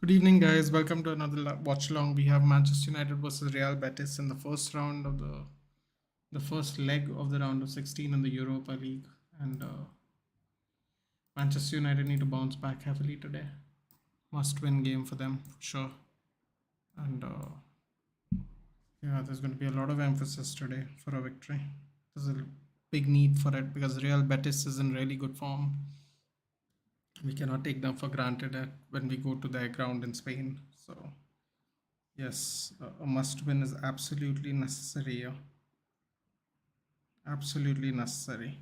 Good evening, guys. Welcome to another watch along. We have Manchester United versus Real Betis in the first round of the first leg of the round of 16 in the Europa League, and Manchester United need to bounce back heavily today. Must-win game for them for sure, and yeah, there's going to be a lot of emphasis today for a victory. There's a big need for it because Real Betis is in really good form. We cannot take them for granted when we go to their ground in Spain. So yes, a must win is absolutely necessary. Yeah. Absolutely necessary.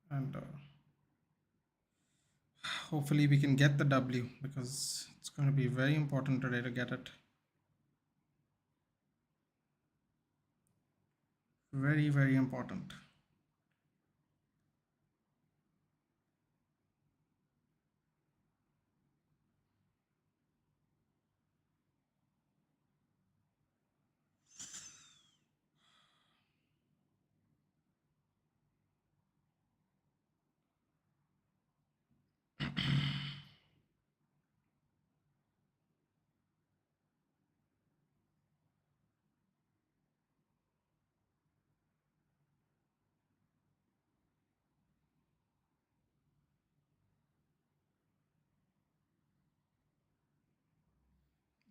And hopefully we can get the W because it's going to be very important today to get it. Very, very important.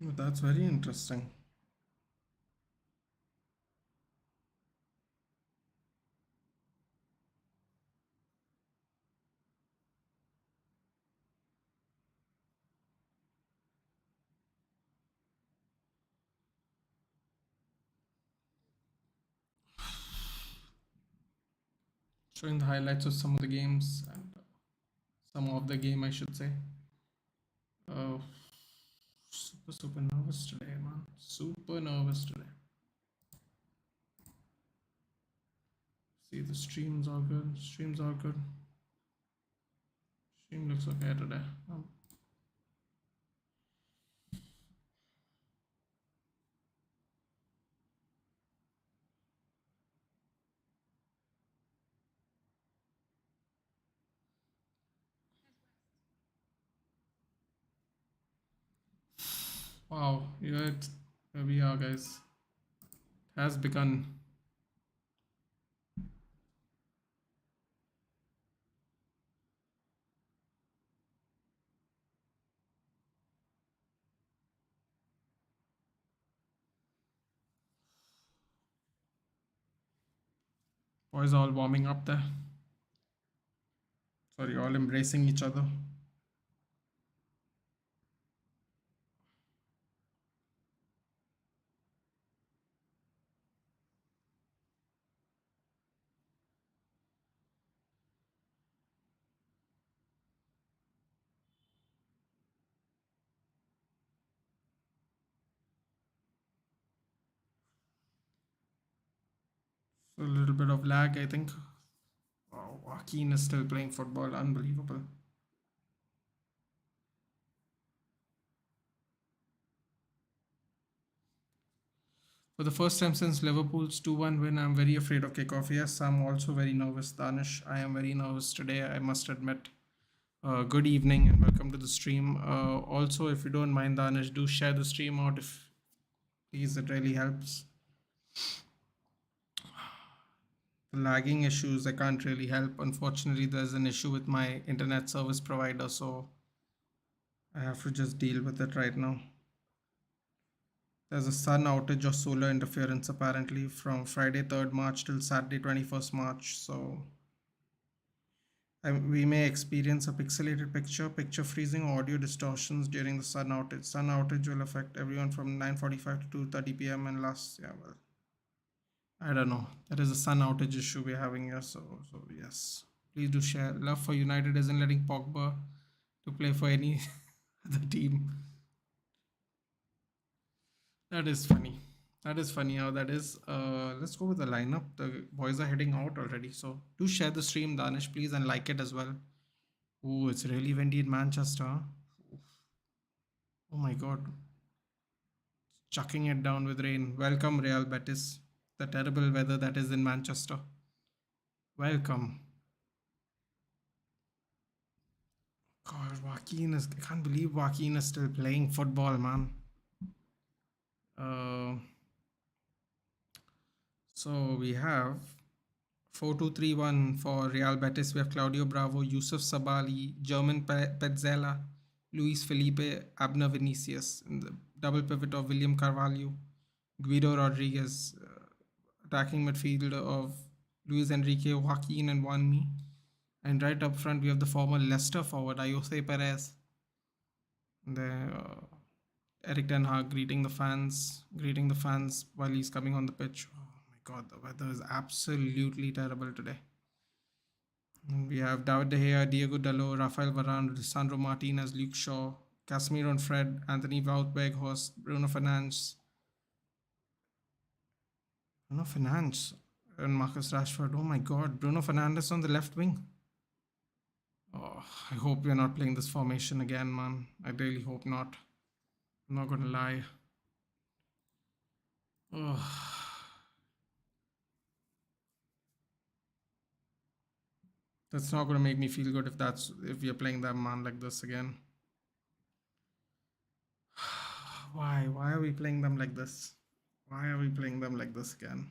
Oh, that's very interesting. Showing the highlights of some of the games and some of the game, I should say. Uh, super nervous today, man. Super nervous today. See, the streams are good. Streams are good. Stream looks okay today. Wow, yeah, here we are, guys. It has begun. Boys all warming up there. Sorry, all embracing each other. So a little bit of lag, I think. Wow, Joaquin is still playing football. Unbelievable. For the first time since Liverpool's 2-1 win, I'm very afraid of kickoff. Yes, I'm also very nervous, Danish. I am very nervous today, I must admit. Good evening and welcome to the stream. Also, if you don't mind, Danish, do share the stream out if please, it really helps. The lagging issues, I can't really help. Unfortunately, there's an issue with my internet service provider, so I have to just deal with it right now. There's a sun outage or solar interference apparently from Friday 3rd March till Saturday 21st March. So we may experience a pixelated picture freezing, or audio distortions during the sun outage. Sun outage will affect everyone from 9:45 to 2:30 p.m. and last, yeah, well, I don't know. That is a sun outage issue we're having here. So yes, please do share. Love for United isn't letting Pogba to play for any other team. That is funny. That is funny how that is. Let's go with the lineup. The boys are heading out already. So do share the stream, Danish, please, and like it as well. Oh, it's really windy in Manchester. Oh my god. Chucking it down with rain. Welcome, Real Betis. The terrible weather that is in Manchester. Welcome. God, Joaquin is. I can't believe Joaquin is still playing football, man. Uh, so we have 4-2-3-1 for Real Betis. We have Claudio Bravo, Yusuf Sabali, German Petzela, Luis Felipe, Abner Vinicius. In the double pivot of William Carvalho, Guido Rodriguez. Attacking midfield of Luis Enrique, Joaquin, and Juanmi. And right up front, we have the former Leicester forward, Ayose Perez. The Erik Ten Hag greeting the fans while he's coming on the pitch. Oh my God, the weather is absolutely terrible today. And we have David De Gea, Diego Dalot, Raphael Varane, Lisandro Martinez, Luke Shaw, Casemiro and Fred, Anthony Wout Weghorst, Bruno Fernandes, and Marcus Rashford. Oh my God, Bruno Fernandes on the left wing. Oh, I hope we're not playing this formation again, man. I really hope not. I'm not gonna lie. Oh. That's not gonna make me feel good if we are playing that man like this again. Why? Why are we playing them like this? Why are we playing them like this again?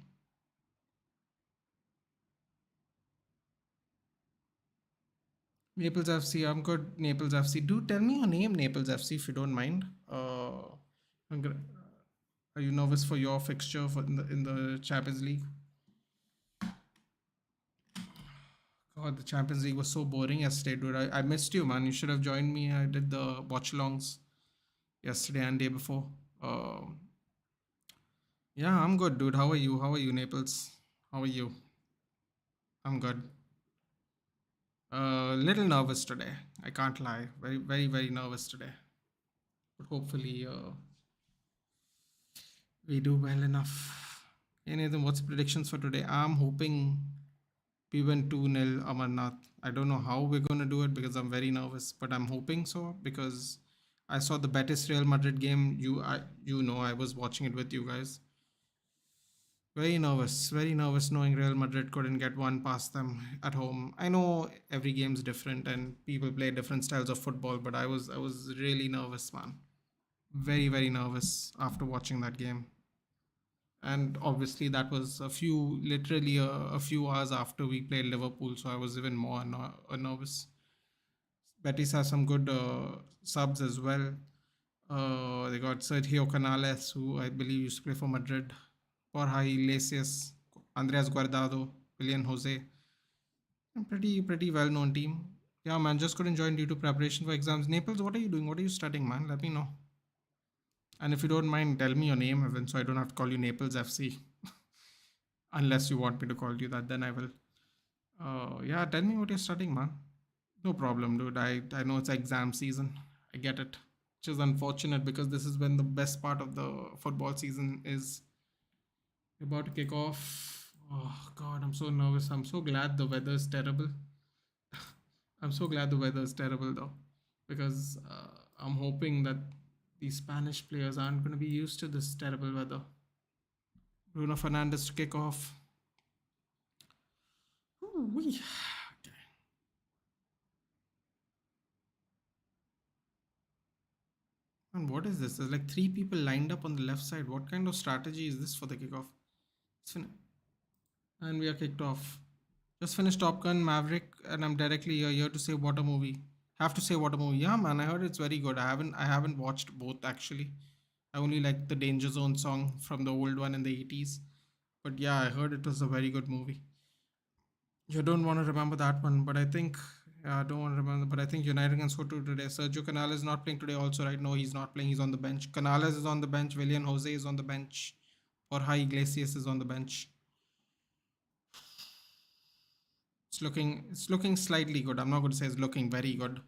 Naples FC, I'm good. Naples FC. Do tell me your name, Naples FC, if you don't mind. Are you nervous for your fixture in the Champions League? God, the Champions League was so boring yesterday, dude. I missed you, man. You should have joined me. I did the watchalongs yesterday and day before. Yeah, I'm good, dude. How are you? How are you, Naples? How are you? I'm good. Little nervous today. I can't lie. Very, very, very nervous today. But hopefully, we do well enough. Anything? What's predictions for today? I'm hoping we win 2-0 Amarnath. I don't know how we're going to do it because I'm very nervous, but I'm hoping so because I saw the Betis Real Madrid game. I was watching it with you guys. Very nervous knowing Real Madrid couldn't get one past them at home. I know every game's different and people play different styles of football, but I was really nervous, man. Very, very nervous after watching that game. And obviously that was literally a few hours after we played Liverpool, so I was even more nervous. Betis has some good subs as well. They got Sergio Canales, who I believe used to play for Madrid. Borja Iglesias, Andreas Guardado, William Jose. A pretty well known team. Yeah, man, just couldn't join due to preparation for exams. Naples, what are you doing? What are you studying, man? Let me know. And if you don't mind, tell me your name, Evan, so I don't have to call you Naples FC. Unless you want me to call you that, then I will. Yeah, tell me what you're studying, man. No problem, dude. I know it's exam season. I get it. Which is unfortunate because this is when the best part of the football season is about to kick off. Oh God, I'm so nervous. I'm so glad the weather is terrible. I'm so glad the weather is terrible though, because I'm hoping that these Spanish players aren't going to be used to this terrible weather. Bruno Fernandes to kick off. Ooh-wee. Okay. And what is this? There's like 3 people lined up on the left side. What kind of strategy is this for the kickoff? And we are kicked off. Just finished Top Gun Maverick, and I'm directly here to say what a movie. Have to say what a movie. Yeah, man, I heard it's very good. I haven't watched both actually. I only like the Danger Zone song from the old one in the 80s. But yeah, I heard it was a very good movie. You don't want to remember that one, but I think I don't want to remember. But I think United can score 2 today. Sergio Canales is not playing today. Also, right? No, he's not playing. He's on the bench. Canales is on the bench. William Jose is on the bench. Borja Iglesias is on the bench. It's looking slightly good. I'm not going to say it's looking very good.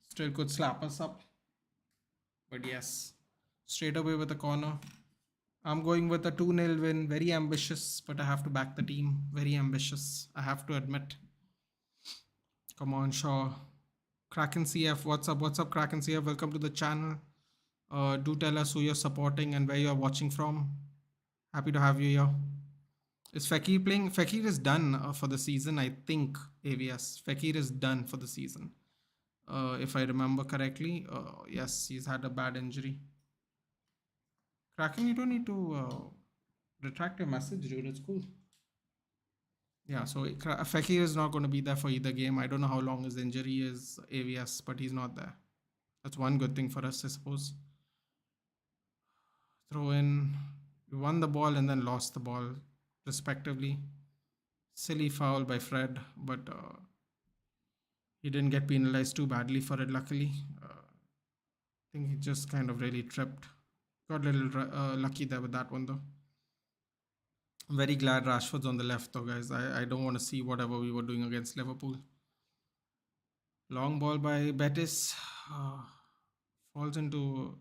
Still could slap us up. But yes, straight away with a corner. I'm going with a 2-0 win. Very ambitious, but I have to back the team. Very ambitious, I have to admit. Come on, Shaw. Kraken CF, what's up? What's up, Kraken CF? Welcome to the channel. Do tell us who you're supporting and where you're watching from. Happy to have you here. Is Fekir playing? Fekir is done for the season, I think, AVS. Fekir is done for the season. if I remember correctly. Yes, he's had a bad injury. Kraken, you don't need to retract your message, dude. It's cool. Yeah, so Fekir is not going to be there for either game. I don't know how long his injury is, AVS, but he's not there. That's one good thing for us, I suppose. Throw in. We won the ball and then lost the ball, respectively. Silly foul by Fred, but he didn't get penalized too badly for it, luckily. I think he just kind of really tripped. Got a little lucky there with that one, though. I'm very glad Rashford's on the left, though, guys. I don't want to see whatever we were doing against Liverpool. Long ball by Betis. Falls into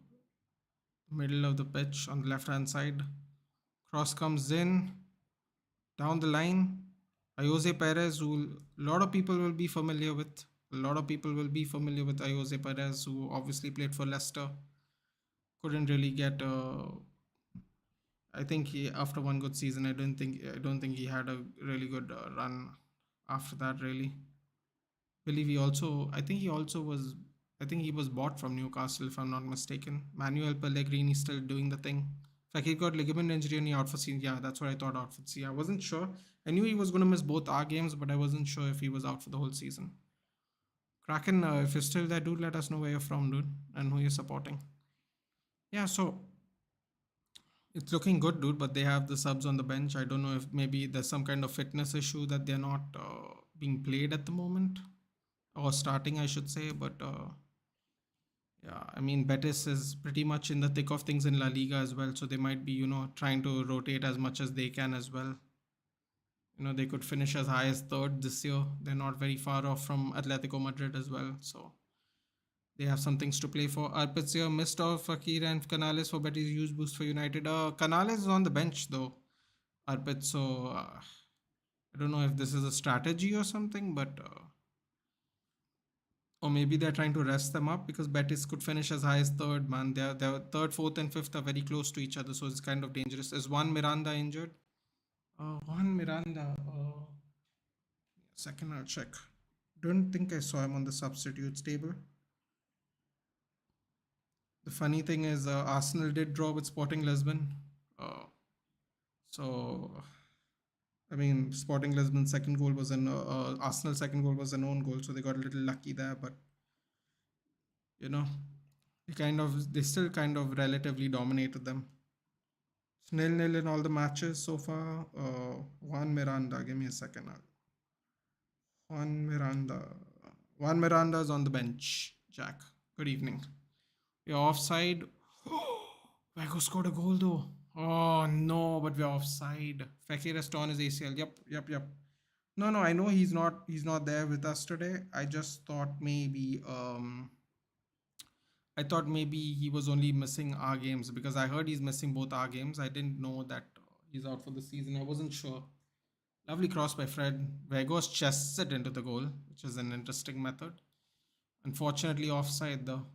middle of the pitch on the left-hand side. Cross comes in. Down the line. Jose Perez, who a lot of people will be familiar with. A lot of people will be familiar with Jose Perez, who obviously played for Leicester. Couldn't really get I think he, after one good season, I don't think he had a really good run after that, really. I think he was bought from Newcastle, if I'm not mistaken. Manuel Pellegrini still doing the thing. Like he got ligament injury and he out for season. Yeah, that's what I thought, out for season. I wasn't sure. I knew he was going to miss both our games, but I wasn't sure if he was out for the whole season. Kraken, if you're still there, dude, let us know where you're from, dude, and who you're supporting. Yeah, so it's looking good, dude, but they have the subs on the bench. I don't know if maybe there's some kind of fitness issue that they're not being played at the moment, or starting, I should say. But yeah, I mean, Betis is pretty much in the thick of things in La Liga as well, so they might be, trying to rotate as much as they can as well. They could finish as high as third this year. They're not very far off from Atletico Madrid as well, so they have some things to play for. Arpizio missed off Fakir and Canales for Betis' huge boost for United. Canales is on the bench though, Arpit, so I don't know if this is a strategy or something, but or maybe they're trying to rest them up because Betis could finish as high as third, man. Their third, fourth, and fifth are very close to each other, so it's kind of dangerous. Is Juan Miranda injured? Juan Miranda. Second, I'll check. Don't think I saw him on the substitutes table. The funny thing is, Arsenal did draw with Sporting Lisbon. So, I mean, Sporting Lisbon's second goal was Arsenal's second goal was an own goal, so they got a little lucky there. But they still kind of relatively dominated them. It's 0-0 in all the matches so far. Juan Miranda, give me a second. Juan Miranda is on the bench. Jack, good evening. We're offside. Weghorst scored a goal though. Oh no, but we're offside. Fekir has torn his ACL. Yep. No, I know he's not there with us today. I just thought maybe he was only missing our games because I heard he's missing both our games. I didn't know that he's out for the season. I wasn't sure. Lovely cross by Fred. Weghorst chests it into the goal, which is an interesting method. Unfortunately, offside though.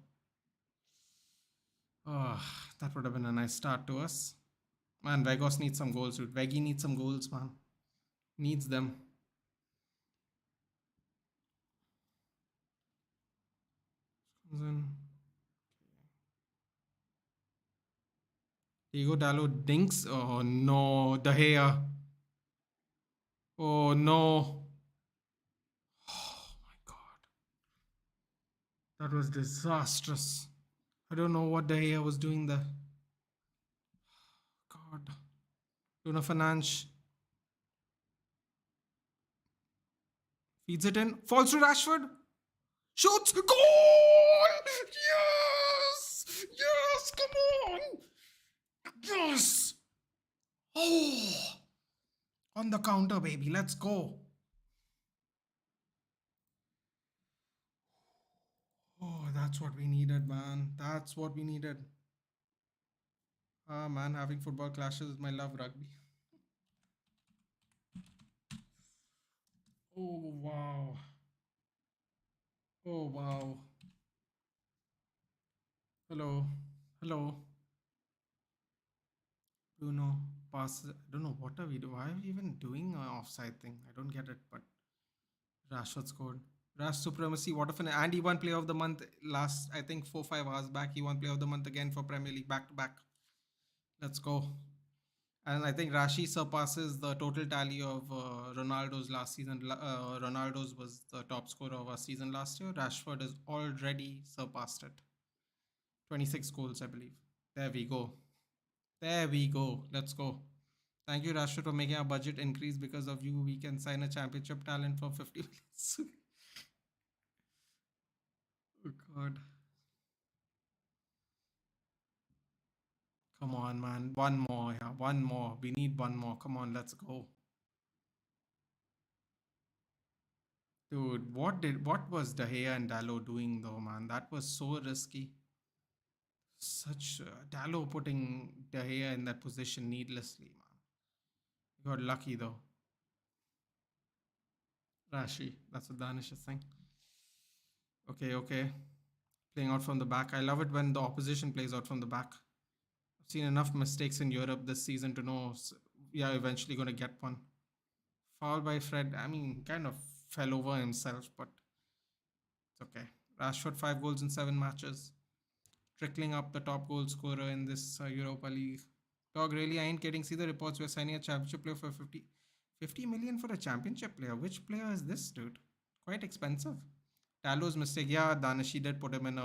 Oh, that would have been a nice start to us. Man, Weghorst needs some goals, dude. Veggie needs some goals, man. Needs them. Comes in. Diego Dallo dinks. Oh no, De Gea. Oh no. Oh my god. That was disastrous. I don't know what De Gea was doing there. God. Bruno Fernandes feeds it in. Falls to Rashford. Shoots. Goal! Yes! Come on! Yes! Oh! On the counter, baby. Let's go. Oh, that's what we needed, man. That's what we needed. Ah, man, having football clashes with my love rugby. Oh, wow. Oh, wow. Hello. Bruno passes. I don't know what are we doing. Why are we even doing an offside thing? I don't get it, but Rashford scored. Rash supremacy. What if and he won Player of the Month last, I think, 4 5 hours back. He won Player of the Month again for Premier League back to back. Let's go. And I think Rashi surpasses the total tally of Ronaldo's last season. Ronaldo's was the top scorer of our season last year. Rashford has already surpassed it. 26 goals, I believe. There we go. There we go. Let's go. Thank you, Rashford, for making our budget increase. Because of you, we can sign a championship talent for 50 million. Oh, God. Come on, man. One more. Yeah, one more. We need one more. Come on, let's go. Dude, what was De Gea and Dalot doing though, man? That was so risky. Such Dalot putting De Gea in that position needlessly, man. You got lucky though. Rashi, that's what Danish is saying. Okay, okay. Playing out from the back. I love it when the opposition plays out from the back. I've seen enough mistakes in Europe this season to know we are eventually going to get one. Foul by Fred. I mean, kind of fell over himself, but it's okay. Rashford 5 goals in 7 matches. Trickling up the top goal scorer in this Europa League. Dog, really, I ain't kidding. See the reports. We're signing a championship player for 50 million for a championship player. Which player is this, dude? Quite expensive. Tallo's mistake. Yeah, Danishi did put him in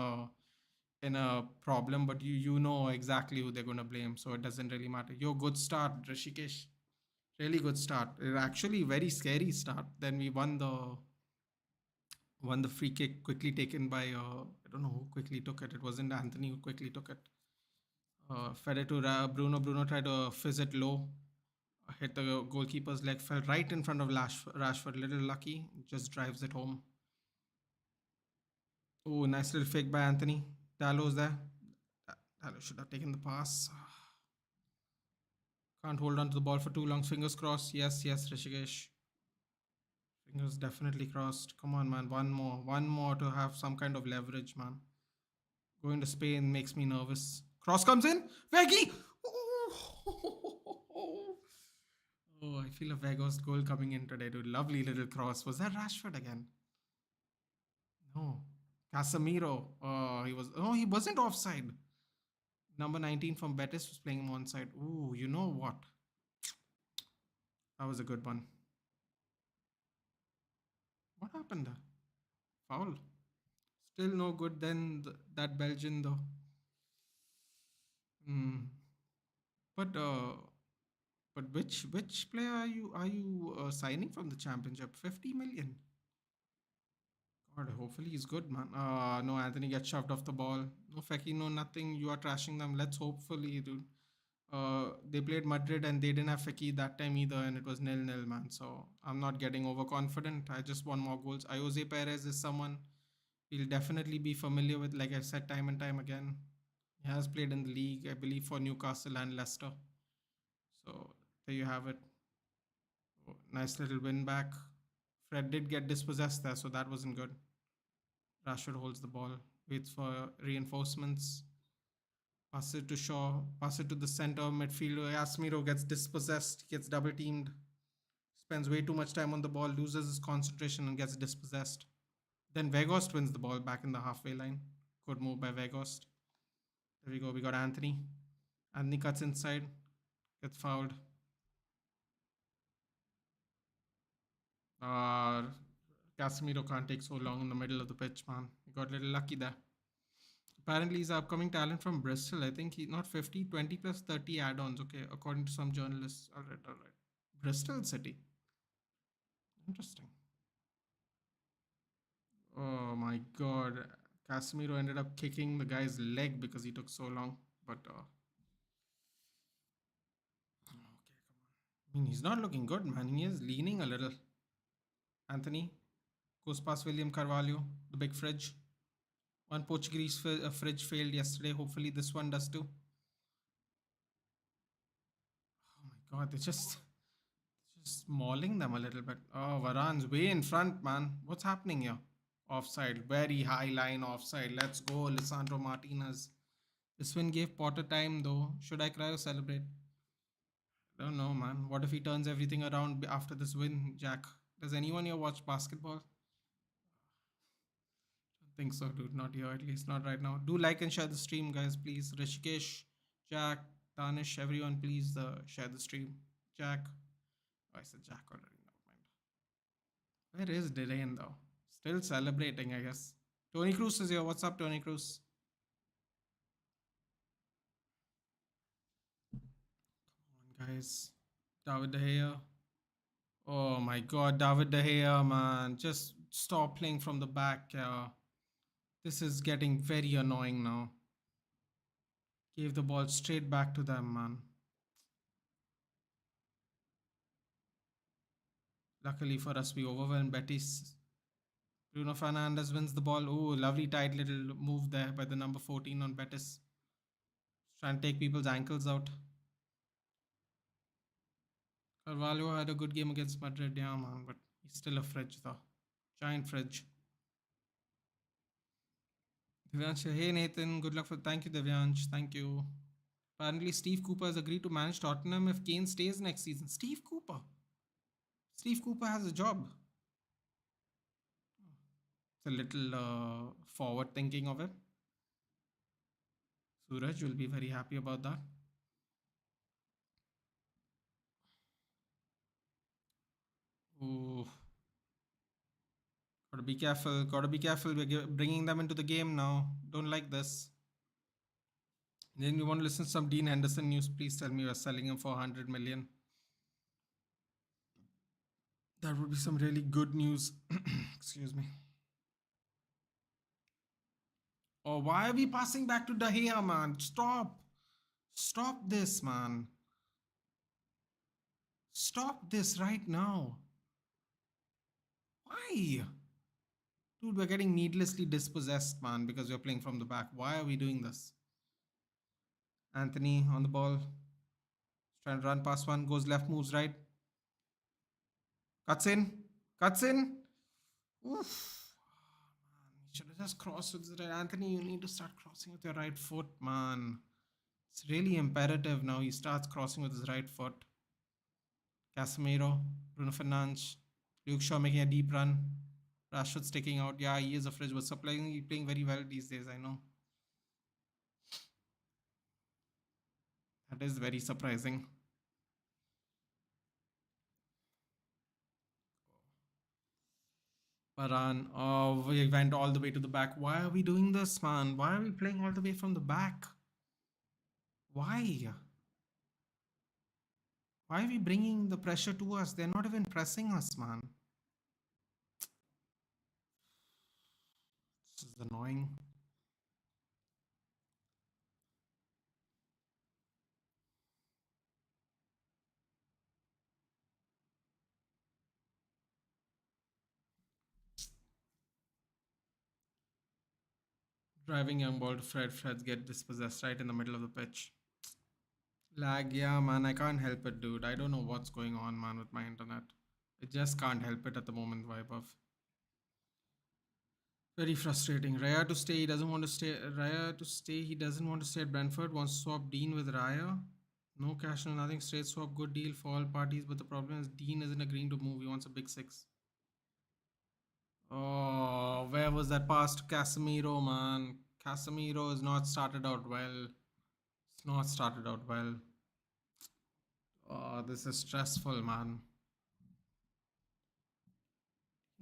a problem, but you know exactly who they're gonna blame, so it doesn't really matter. Yo, good start, Rishikesh. Really good start. It actually very scary start. Then we won the free kick quickly taken by I don't know who quickly took it. It wasn't Anthony who quickly took it. Fed it to Bruno. Bruno tried to fizz it low. Hit the goalkeeper's leg. Fell right in front of Rashford. Little lucky. Just drives it home. Oh, nice little fake by Anthony. Dallow's there. Dallow should have taken the pass. Can't hold on to the ball for too long. Fingers crossed. Yes, yes, Rishikesh. Fingers definitely crossed. Come on, man. One more. One more to have some kind of leverage, man. Going to Spain makes me nervous. Cross comes in. Veggie! Oh, I feel a Weghorst goal coming in today, dude. Lovely little cross. Was that Rashford again? No. Casemiro. He was. Oh, he wasn't offside. Number 19 from Betis was playing him onside. Ooh, you know what? That was a good one. What happened there? Foul. Still no good then that Belgian though. Hmm. But which player are you signing from the championship? 50 million. God, hopefully he's good, man. No, Anthony gets shoved off the ball. No Feki, no nothing. You are trashing them. Let's hopefully, dude. They played Madrid and they didn't have Feki that time either, and it was 0-0, man. So I'm not getting overconfident. I just want more goals. Jose Perez is someone we'll definitely be familiar with, like I said time and time again. He has played in the league, I believe, for Newcastle and Leicester. So there you have it. Oh, nice little win back. Fred did get dispossessed there, so that wasn't good. Rashford holds the ball, waits for reinforcements. Pass it to Shaw. Pass it to the center midfielder. Casemiro gets dispossessed, gets double teamed. Spends way too much time on the ball, loses his concentration and gets dispossessed. Then Weghorst wins the ball back in the halfway line. Good move by Weghorst. There we go. We got Anthony. Anthony cuts inside. Gets fouled. Uh, Casemiro can't take so long in the middle of the pitch, man. He got a little lucky there. Apparently, he's an upcoming talent from Bristol. I think he's not 50, 20 plus 30 add-ons. Okay, according to some journalists. All right, all right. Bristol City. Interesting. Oh my God. Casemiro ended up kicking the guy's leg because he took so long. But, okay, come on. I mean, he's not looking good, man. He is leaning a little. Anthony goes past William Carvalho, the big fridge. One Portuguese fridge failed yesterday. Hopefully, this one does too. Oh my God, they're just mauling them a little bit. Oh, Varane's way in front, man. What's happening here? Offside. Very high line offside. Let's go, Lisandro Martinez. This win gave Potter time, though. Should I cry or celebrate? I don't know, man. What if he turns everything around after this win, Jack? Does anyone here watch basketball? think so, dude. Not here, at least not right now. Do like and share the stream, guys, please. Rishikesh, Jack, Danish, everyone, please share the stream. Jack. Oh, I said Jack already. Never mind. Where is Dirain though? Still celebrating, I guess. Tony Cruz is here. What's up, Tony Cruz? Come on, guys. David De Gea. Oh my god, David De Gea, man. Just stop playing from the back. This is getting very annoying now. Gave the ball straight back to them, man. Luckily for us, we overwhelmed Betis. Bruno Fernandes wins the ball. Oh, lovely tight little move there by the number 14 on Betis. Trying to take people's ankles out. Carvalho had a good game against Madrid, yeah, man, but he's still a fridge, though. Giant fridge. Divyansh, hey Nathan, good luck for. Thank you, Divyansh. Thank you. Apparently, Steve Cooper has agreed to manage Tottenham if Kane stays next season. Steve Cooper. Steve Cooper has a job. It's a little forward thinking of it. Suraj will be very happy about that. Ooh. Gotta be careful. Gotta be careful. We're bringing them into the game now. Don't like this. Then you want to listen to some Dean Henderson news? Please tell me you're selling him for 100 million. That would be some really good news. Excuse me. Oh, why are we passing back to De Gea, man? Stop. Stop this, man. Stop this right now. Why? Dude, we're getting needlessly dispossessed, man, because we're playing from the back. Why are we doing this? Anthony on the ball. Trying to run past one. Goes left, moves right. Cuts in. Cuts in. Oof. Should have just crossed with the right. Anthony, you need to start crossing with your right foot, man. It's really imperative now. He starts crossing with his right foot. Casemiro, Bruno Fernandes, Luke Shaw making a deep run. Rashford sticking out. Yeah, he is a fridge, but he's playing very well these days, I know. That is very surprising. Varane. Oh, we went all the way to the back. Why are we doing this, man? Why are we playing all the way from the back? Why? Why are we bringing the pressure to us? They're not even pressing us, man. This is annoying. Driving young ball to Fred. Fred's get dispossessed right in the middle of the pitch. Lag, yeah, man. I can't help it, dude. I don't know what's going on, man, with my internet. I just can't help it at the moment, vibe of. Very frustrating. Raya to stay. He doesn't want to stay. Raya to stay. He doesn't want to stay at Brentford. Wants to swap Dean with Raya. No cash, no nothing. Straight swap. Good deal for all parties. But the problem is Dean isn't agreeing to move. He wants a big six. Oh, where was that pass to Casemiro, man? Casemiro has not started out well. It's not started out well. Oh, this is stressful, man.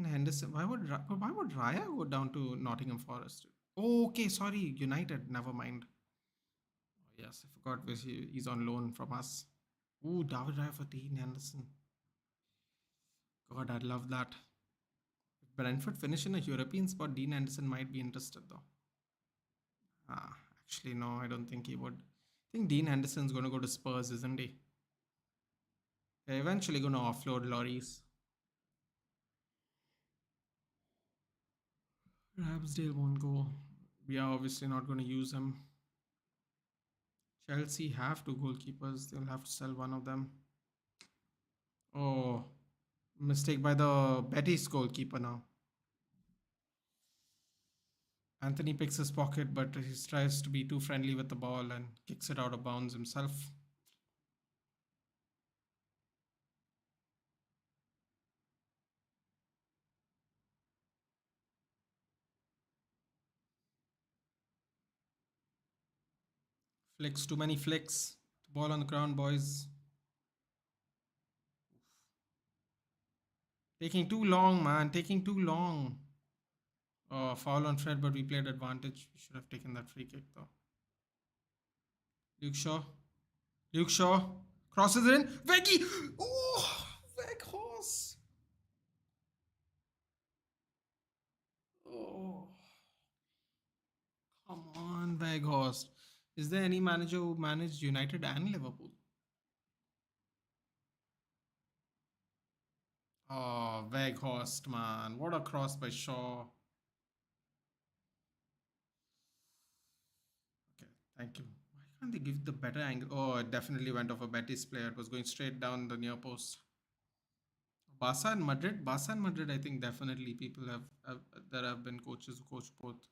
Henderson. Why would Raya go down to Nottingham Forest? Oh, okay, sorry, United. Never mind. Oh, yes, I forgot he's on loan from us. Ooh, David Raya for Dean Henderson. God, I'd love that. If Brentford finish in a European spot, Dean Henderson might be interested though. Actually, no, I don't think he would. I think Dean Henderson's going to go to Spurs, isn't he? They're eventually going to offload Lloris. Ramsdale won't go. We are obviously not going to use him. Chelsea have two goalkeepers. They'll have to sell one of them. Oh, mistake by the Betis goalkeeper now. Anthony picks his pocket, but he tries to be too friendly with the ball and kicks it out of bounds himself. Flicks, too many flicks. Ball on the ground, boys. Taking too long, man. Taking too long. Oh, foul on Fred, but we played advantage. We should have taken that free kick, though. Luke Shaw. Luke Shaw. Crosses it in. Veggie! Oh! Weghorst! Oh. Come on, Weghorst. Is there any manager who managed United and Liverpool? Oh, Weghorst, man. What a cross by Shaw. Okay, thank you. Why can't they give the better angle? Oh, it definitely went off a Betis player. It was going straight down the near post. Barca and Madrid, I think definitely people have there have been coaches who coach both.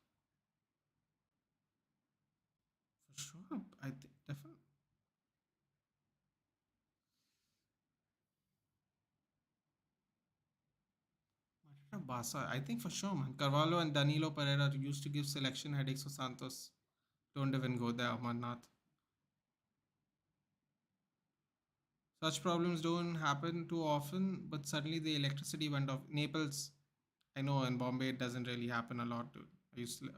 For sure, I think definitely. Madrid or Barca, I think for sure, man. Carvalho and Danilo Pereira used to give selection headaches for Santos. Don't even go there, Amarnath. Such problems don't happen too often, but suddenly the electricity went off. Naples, I know in Bombay it doesn't really happen a lot, dude. I used to,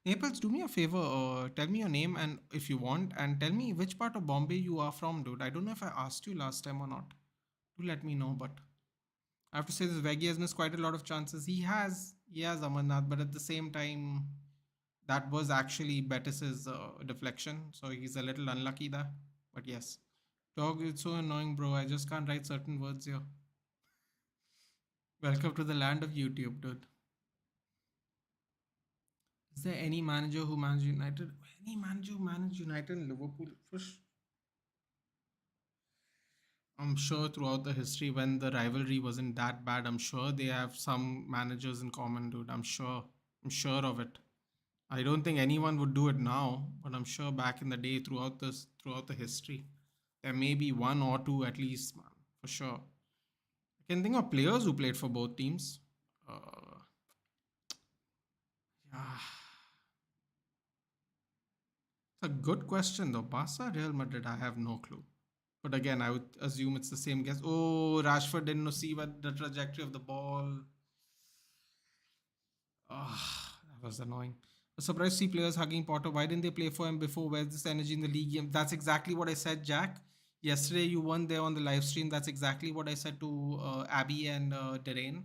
Naples, do me a favor. Tell me your name and if you want, and tell me which part of Bombay you are from, dude. I don't know if I asked you last time or not. Do let me know. But I have to say this Veggie has missed quite a lot of chances. He has Amarnath, but at the same time, that was actually Betis's deflection, so he's a little unlucky there. But yes, dog, it's so annoying, bro. I just can't write certain words here. Welcome to the land of YouTube, dude. Is there any manager who managed United? Any manager who managed United and Liverpool? I'm sure throughout the history, when the rivalry wasn't that bad, I'm sure they have some managers in common, dude. I'm sure. I'm sure of it. I don't think anyone would do it now, but I'm sure back in the day, throughout the history, there may be one or two at least, man, for sure. I can think of players who played for both teams. Uh, yeah, it's a good question though. Barca, Real Madrid, I have no clue. But again, I would assume it's the same guess. Oh, Rashford didn't see what the trajectory of the ball. Ah, that was annoying. A surprised to see players hugging Potter. Why didn't they play for him before? Where's this energy in the league game? That's exactly what I said, Jack. Yesterday, you weren't there on the live stream. That's exactly what I said to Abby and Derain.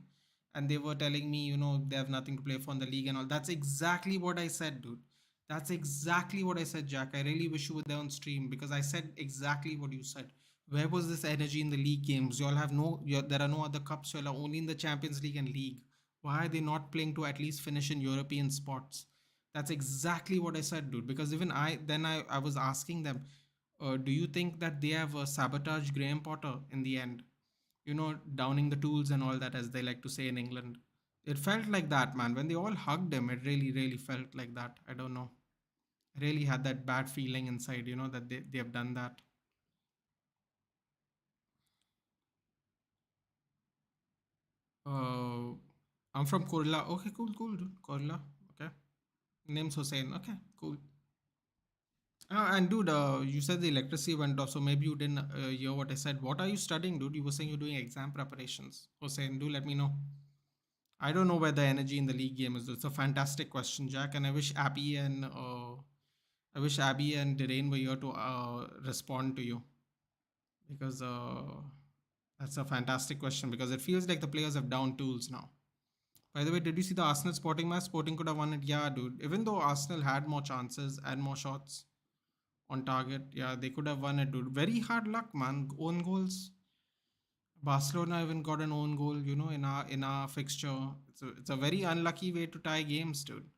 And they were telling me, they have nothing to play for in the league and all. That's exactly what I said, dude. That's exactly what I said, Jack. I really wish you were there on stream because I said exactly what you said. Where was this energy in the league games? You all have there are no other cups. You all are only in the Champions League and League. Why are they not playing to at least finish in European spots? That's exactly what I said, dude. Because even I was asking them, do you think that they have sabotaged Graham Potter in the end? Downing the tools and all that, as they like to say in England. It felt like that, man. When they all hugged him, it really, really felt like that. I don't know. I really had that bad feeling inside, that they have done that. Uh, I'm from Kurla. Okay, cool, cool, dude. Kurla. Okay. Name's Hussein. Okay, cool. And dude, you said the electricity went off, so maybe you didn't hear what I said. What are you studying, dude? You were saying you're doing exam preparations. Hussein, do let me know. I don't know where the energy in the league game is. It's a fantastic question, Jack, and I wish Abby and Derain were here to respond to you because that's a fantastic question because it feels like the players have down tools now. By the way, did you see the Arsenal Sporting match? Sporting could have won it. Yeah, dude. Even though Arsenal had more chances and more shots on target, yeah, they could have won it, dude. Very hard luck, man. Own goals. Barcelona even got an own goal, in our fixture. It's a very unlucky way to tie games, dude.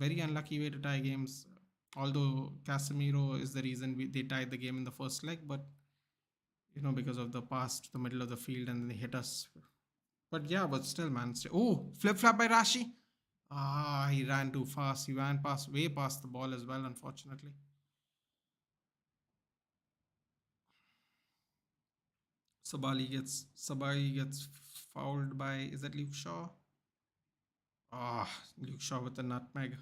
Very unlucky way to tie games. Although Casemiro is the reason they tied the game in the first leg, but because of the pass to the middle of the field and then they hit us. But yeah, but still, man. Oh, flip flap by Rashi. Ah, he ran too fast. He ran way past the ball as well, unfortunately. Sabali gets fouled by, is that Luke Shaw? Ah, Luke Shaw with the nutmeg.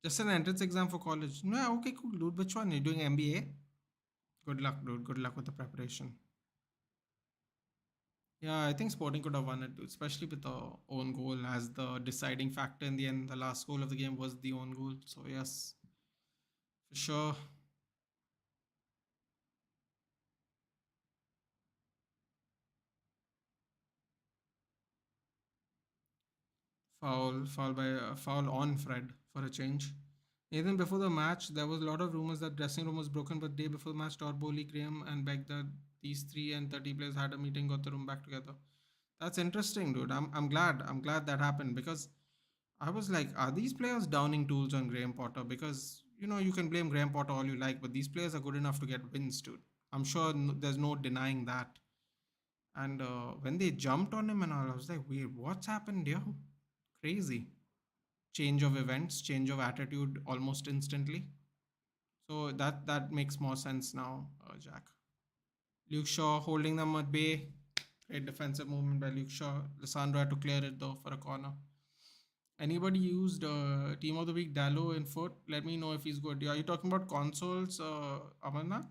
Just an entrance exam for college. No, okay, cool, dude. Which one? You're doing MBA? Good luck, dude. Good luck with the preparation. Yeah, I think Sporting could have won it, dude, especially with the own goal as the deciding factor in the end. The last goal of the game was the own goal. So, yes, for sure. Foul on Fred for a change. Even before the match, there was a lot of rumors that dressing room was broken, but day before the match, Todd Bowley, Graham, and Beck, that these 3 and 30 players had a meeting, got the room back together. That's interesting, dude. I'm glad. I'm glad that happened because I was like, are these players downing tools on Graham Potter? Because you can blame Graham Potter all you like, but these players are good enough to get wins, dude. I'm sure there's no denying that. And when they jumped on him and all, I was like, wait, what's happened here? Crazy. Change of events, change of attitude almost instantly. So that makes more sense now, Jack. Luke Shaw holding them at bay. Great defensive movement by Luke Shaw. Lisandro had to clear it though for a corner. Anybody used Team of the Week Dallo in foot? Let me know if he's good. Are you talking about consoles, Amarnath?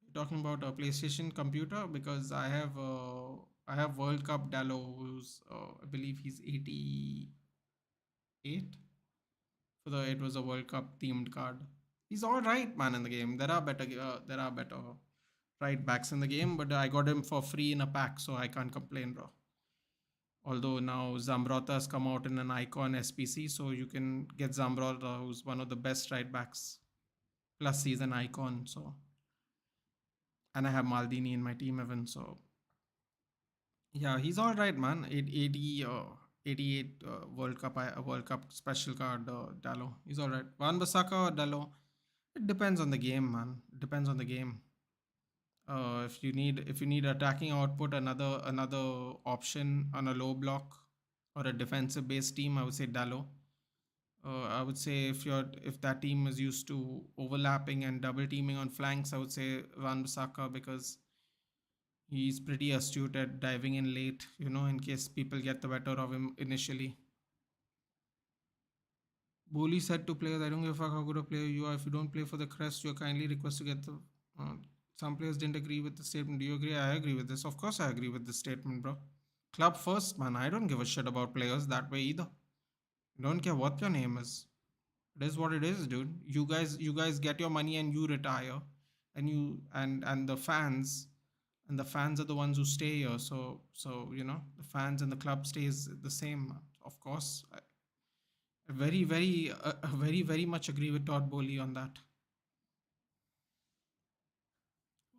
You talking about a PlayStation computer? Because I have World Cup Dallo, who's I believe he's 88 for the. It was a World Cup themed card. He's all right, man. In the game, there are better right backs in the game, but I got him for free in a pack, so I can't complain, bro. Although now Zambrota has come out in an icon SPC, so you can get Zambrota, who's one of the best right backs. Plus, he's an icon, so. And I have Maldini in my team even, so. Yeah, he's all right, man. 88 World Cup special card, Dallo. He's all right. Van Bissaka or Dallo? It depends on the game, man. It depends on the game. If you need attacking output, another option on a low block or a defensive based team, I would say Dallo. I would say if that team is used to overlapping and double teaming on flanks, I would say Van Bissaka because he's pretty astute at diving in late, in case people get the better of him initially. Boehly said to players, I don't give a fuck how good a player you are. If you don't play for the crest, you're kindly request to get the. Uh, some players didn't agree with the statement. Do you agree? I agree with this. Of course, I agree with this statement, bro. Club first, man. I don't give a shit about players that way either. Don't care what your name is. It is what it is, dude. You guys get your money and you retire, and the fans are the ones who stay here. So the fans and the club stays the same. Of course, I very much agree with Todd Bowley on that.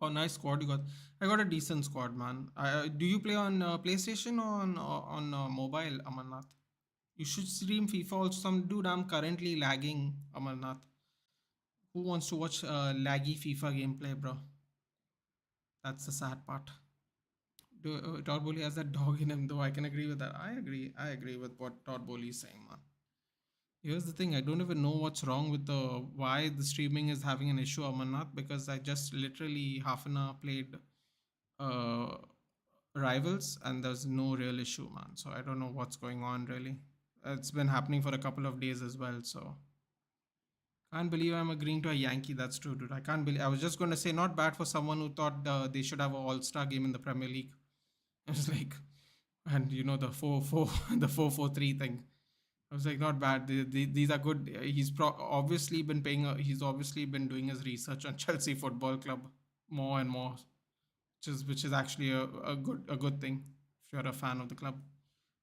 Oh, nice squad you got. I got a decent squad, man. Do you play on PlayStation or on mobile, Amarnath? You should stream FIFA also. Some dude, I'm currently lagging, Amarnath. Who wants to watch laggy FIFA gameplay, bro? That's the sad part. Todd Bowley has that dog in him, though. I can agree with that. I agree. I agree with what Todd Bowley is saying, man. Here's the thing. I don't even know what's wrong with the why the streaming is having an issue, Amarnath, because I just literally half an hour played uh, Rivals, and there's no real issue, man. So I don't know what's going on really. It's been happening for a couple of days as well. So can't believe I'm agreeing to a Yankee. That's true, dude. I can't believe. I was just going to say, not bad for someone who thought they should have an All-Star game in the Premier League. I was like, and the 4-4, the 4-4-3 thing. I was like, not bad. These are good. Obviously been paying. He's obviously been doing his research on Chelsea Football Club more and more, which is actually a good thing if you're a fan of the club.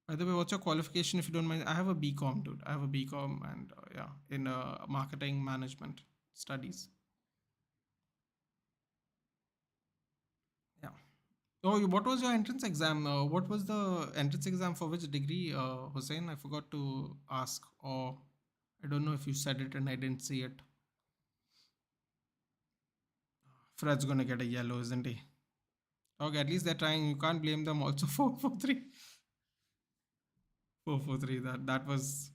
By the way, what's your qualification if you don't mind? I have a BCom, dude. I have a BCom and yeah, in marketing management studies. Yeah. Oh, what was your entrance exam? What was the entrance exam for which degree, Hussein? I forgot to ask, or I don't know if you said it and I didn't see it. Fred's gonna get a yellow, isn't he? Okay, at least they're trying. You can't blame them. Also, 4-4-3, 4-4-3. That was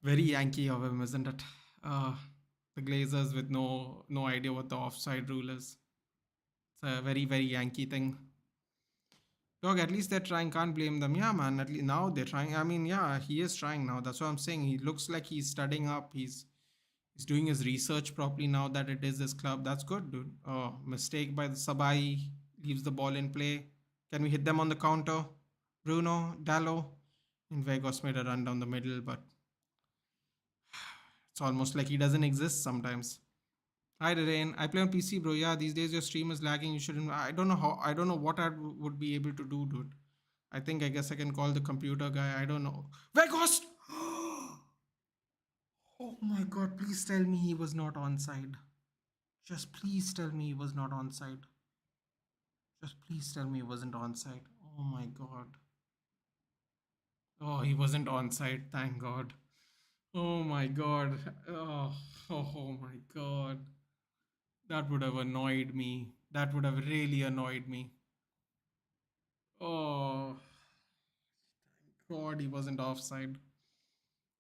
very Yankee of him, isn't it? Uh, the Glazers with no idea what the offside rule is. It's a very Yankee thing. Dog, at least they're trying. Can't blame them. Yeah, man. At least now they're trying. I mean, yeah, he is trying now. That's what I'm saying. He looks like he's studying up. He's doing his research properly now that it is his club. That's good, dude. Oh, mistake by the Sabai. Leaves the ball in play. Can we hit them on the counter? Bruno, Dallo. And Vegas made a run down the middle, but it's almost like he doesn't exist sometimes. Hi, Rain. I play on PC, bro. Yeah, these days your stream is lagging. You shouldn't. I don't know how. I don't know what would be able to do, dude. I guess I can call the computer guy. I don't know. Vegas! Oh my god, please tell me he was not onside. Just please tell me he was not onside. Just please tell me he wasn't onside. Oh my god. Oh, he wasn't onside. Thank god. Oh my god. Oh my god. That would have annoyed me. That would have really annoyed me. Oh god, he wasn't offside.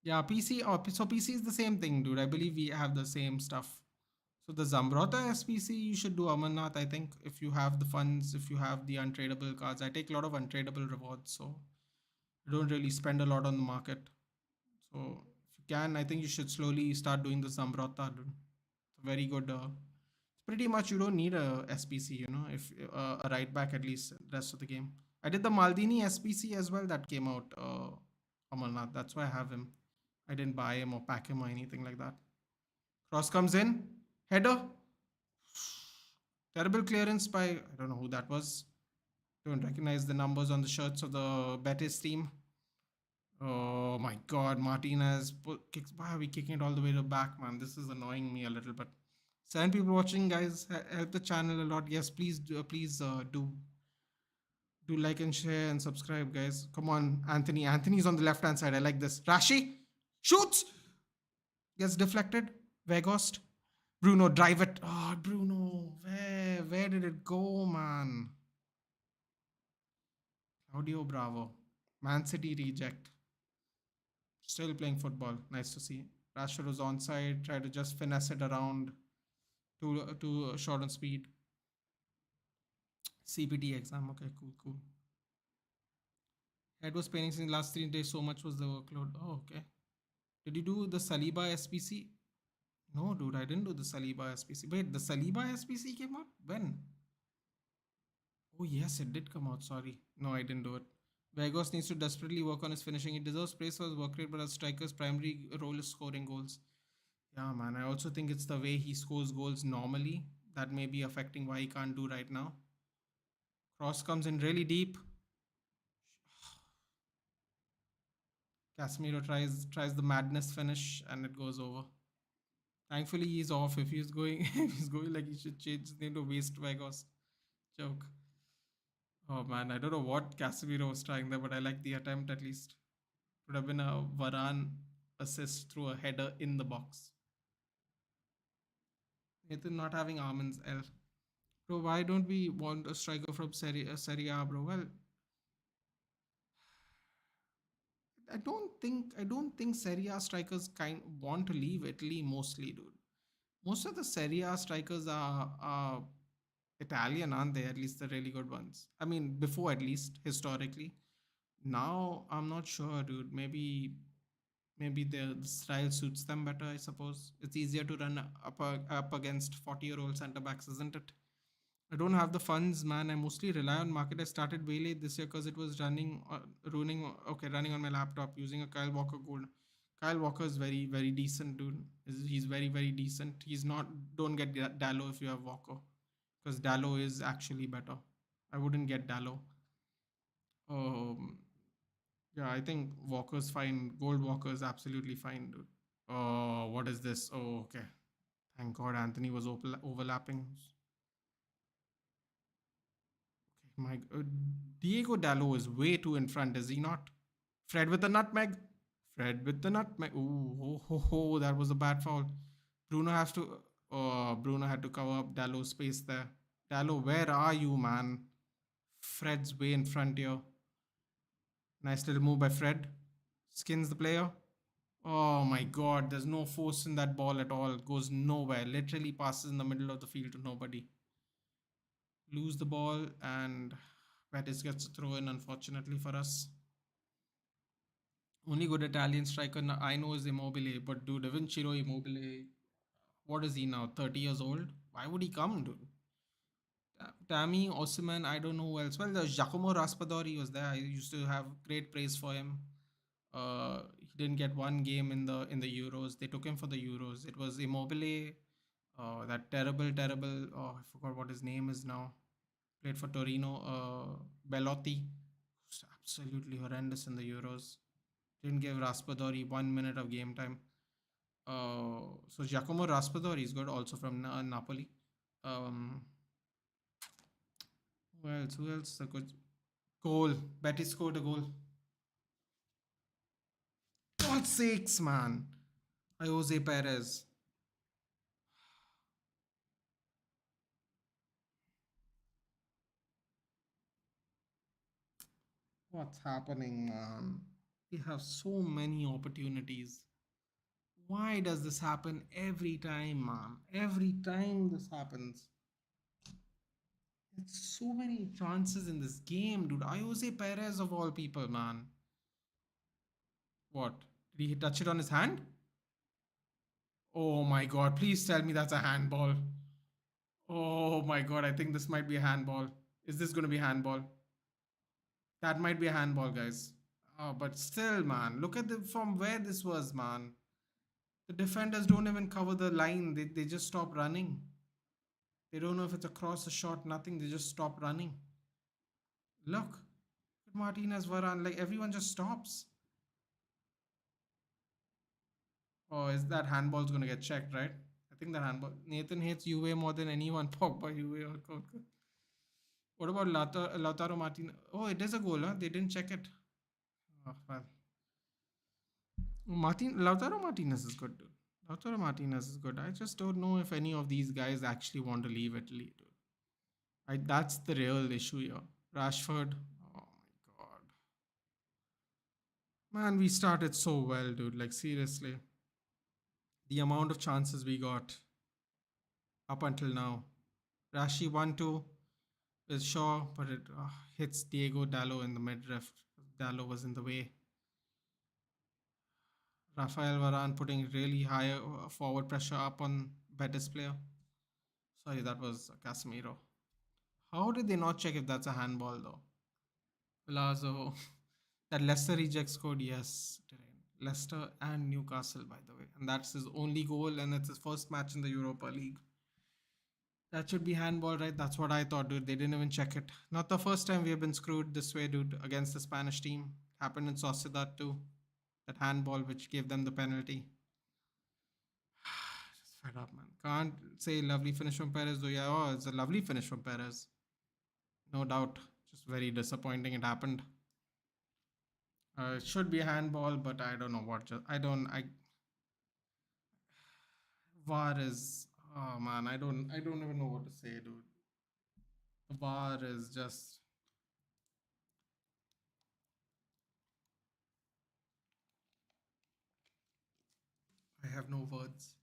Yeah, PC. Oh, so PC is the same thing, dude. I believe we have the same stuff. So the Zambrota SPC, you should do Amarnath, I think, if you have the funds, if you have the untradeable cards. I take a lot of untradeable rewards, so I don't really spend a lot on the market. So if you can, I think you should slowly start doing the Zambrota, dude. It's a very good. Pretty much you don't need a SPC, if a right back at least the rest of the game. I did the Maldini SPC as well that came out, Amarnath. That's why I have him. I didn't buy him or pack him or anything like that. Cross comes in. Header. Terrible clearance by, I don't know who that was. Don't recognize the numbers on the shirts of the Betis team. Oh my god, Martinez kicks. Why are we kicking it all the way to the back, man? This is annoying me a little bit. 7 people watching, guys. Help the channel a lot. Yes, please do like and share and subscribe, guys. Come on, Anthony. Anthony's on the left hand side. I like this. Rashi shoots. Gets deflected. Weghorst. Bruno, drive it. Oh, Bruno. Where did it go, man? Claudio Bravo. Man City reject. Still playing football. Nice to see. Rashford was onside. Try to just finesse it around. Too short on speed. CPT exam. Okay, cool. Head was paining since last 3 days. So much was the workload. Oh, okay. Did you do the Saliba SPC? No, dude, I didn't do the Saliba SPC. Wait, the Saliba SPC came out? When? Oh, yes, it did come out. Sorry. No, I didn't do it. Vegas needs to desperately work on his finishing. He deserves praise for his work rate, but as striker's primary role is scoring goals. Yeah, man. I also think it's the way he scores goals normally that may be affecting why he can't do right now. Cross comes in really deep. Casemiro tries the madness finish and it goes over. Thankfully, he's off. If he's going, if he's going like he should change his name to Waste Vegas. Joke. Oh man, I don't know what Casemiro was trying there, but I like the attempt at least. Would have been a Varane assist through a header in the box. Nathan not having Armin's L. Bro, why don't we want a striker from Serie A, bro? Well, I don't think Serie A strikers kind want to leave Italy mostly, dude. Most of the Serie A strikers are Italian, aren't they? At least the really good ones. I mean, before at least historically. Now I'm not sure, dude. Maybe the style suits them better. I suppose it's easier to run up against 40-year-old centre backs, isn't it? I don't have the funds, man. I mostly rely on market. I started way late this year because it was running on my laptop using a Kyle Walker Gold. Kyle Walker is very, very decent, dude. He's very, very decent. He's not. Don't get Dallo if you have Walker, because Dallo is actually better. I wouldn't get Dallo. Um, yeah, I think Walker's fine. Gold Walker is absolutely fine, dude. Oh, what is this? Oh, okay. Thank God Anthony was overlapping. My Diego Dallo is way too in front, is he not? Fred with the nutmeg. Fred with the nutmeg. Ooh, that was a bad foul. Bruno has to. Oh, Bruno had to cover up Dallo's space there. Dallo, where are you, man? Fred's way in front here. Nice little move by Fred. Skins the player. Oh my god, there's no force in that ball at all. It goes nowhere. Literally passes in the middle of the field to nobody. Lose the ball and Betis gets a throw in, unfortunately for us. Only good Italian striker I know is Immobile, but dude, even Ciro Immobile, what is he now? 30 years old? Why would he come, dude? Tammy, Osimhen, I don't know who else. Well, the Giacomo Raspadori was there. I used to have great praise for him. He didn't get one game in the Euros. They took him for the Euros. It was Immobile, that terrible. Oh, I forgot what his name is now. Played for Torino. Belotti, who's absolutely horrendous in the Euros. Didn't give Raspadori 1 minute of game time. So Giacomo Raspadori is good, also from Napoli. Um, who else? Who else? A good goal. Betis scored a goal. God's sakes, man. Jose Perez. What's happening, man? We have so many opportunities. Why does this happen every time, man? Every time this happens. It's so many chances in this game, dude. Jose Perez of all people, man. What? Did he touch it on his hand? Oh my god, please tell me that's a handball. Oh my god, I think this might be a handball. Is this going to be handball? That might be a handball, guys. Oh, but still, man, look at the from where this was, man. The defenders don't even cover the line. They just stop running. They don't know if it's a cross, a shot, nothing. They just stop running. Look, Martinez, Varane, like everyone just stops. Oh, is that handball's gonna get checked, right? I think that handball. Nathan hates Juve more than anyone. Pogba, Juve. What about Lautaro Martinez? Oh, it is a goal, huh? They didn't check it. Oh, well. Lautaro Martinez is good, dude. Lautaro Martinez is good. I just don't know if any of these guys actually want to leave Italy, dude. That's the real issue here. Rashford. Oh my god. Man, we started so well, dude. Like, seriously. The amount of chances we got up until now. Rashi 1-2 with Shaw, but it hits Diego Dallo in the midriff. Dallo was in the way. Raphael Varane putting really high forward pressure up on Betis player. Sorry, that was Casemiro. How did they not check if that's a handball though? Lazo. That Leicester reject scored, yes. Leicester and Newcastle, by the way. And that's his only goal, and it's his first match in the Europa League. That should be handball, right? That's what I thought, dude. They didn't even check it. Not the first time we have been screwed this way, dude, against the Spanish team. Happened in Sociedad too. That handball which gave them the penalty. Just fed up, man. Can't say lovely finish from Perez though. Yeah, oh, it's a lovely finish from Perez. No doubt. Just very disappointing it happened. It should be a handball, but I don't know what. VAR is. Oh man, I don't even know what to say, dude. The VAR is just. I have no words.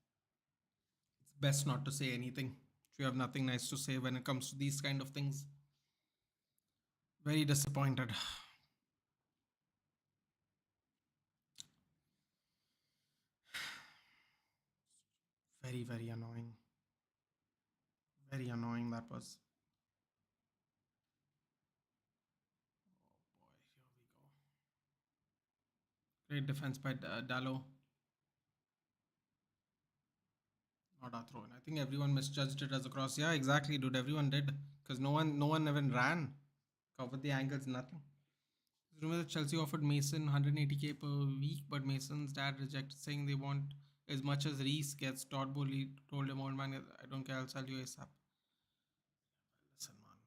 It's best not to say anything. If you have nothing nice to say when it comes to these kind of things. Very disappointed. Very annoying. Very annoying that was. Oh boy, here we go. Great defense by Dallo. Not a throw in. I think everyone misjudged it as a cross. Yeah, exactly, dude. Everyone did. Because no one even ran. Covered the angles, nothing. Remember that Chelsea offered Mason 180k per week, but Mason's dad rejected, saying they want as much as Reese gets. Todd Bowley told him, old man, I don't care, I'll sell you ASAP. Listen, man.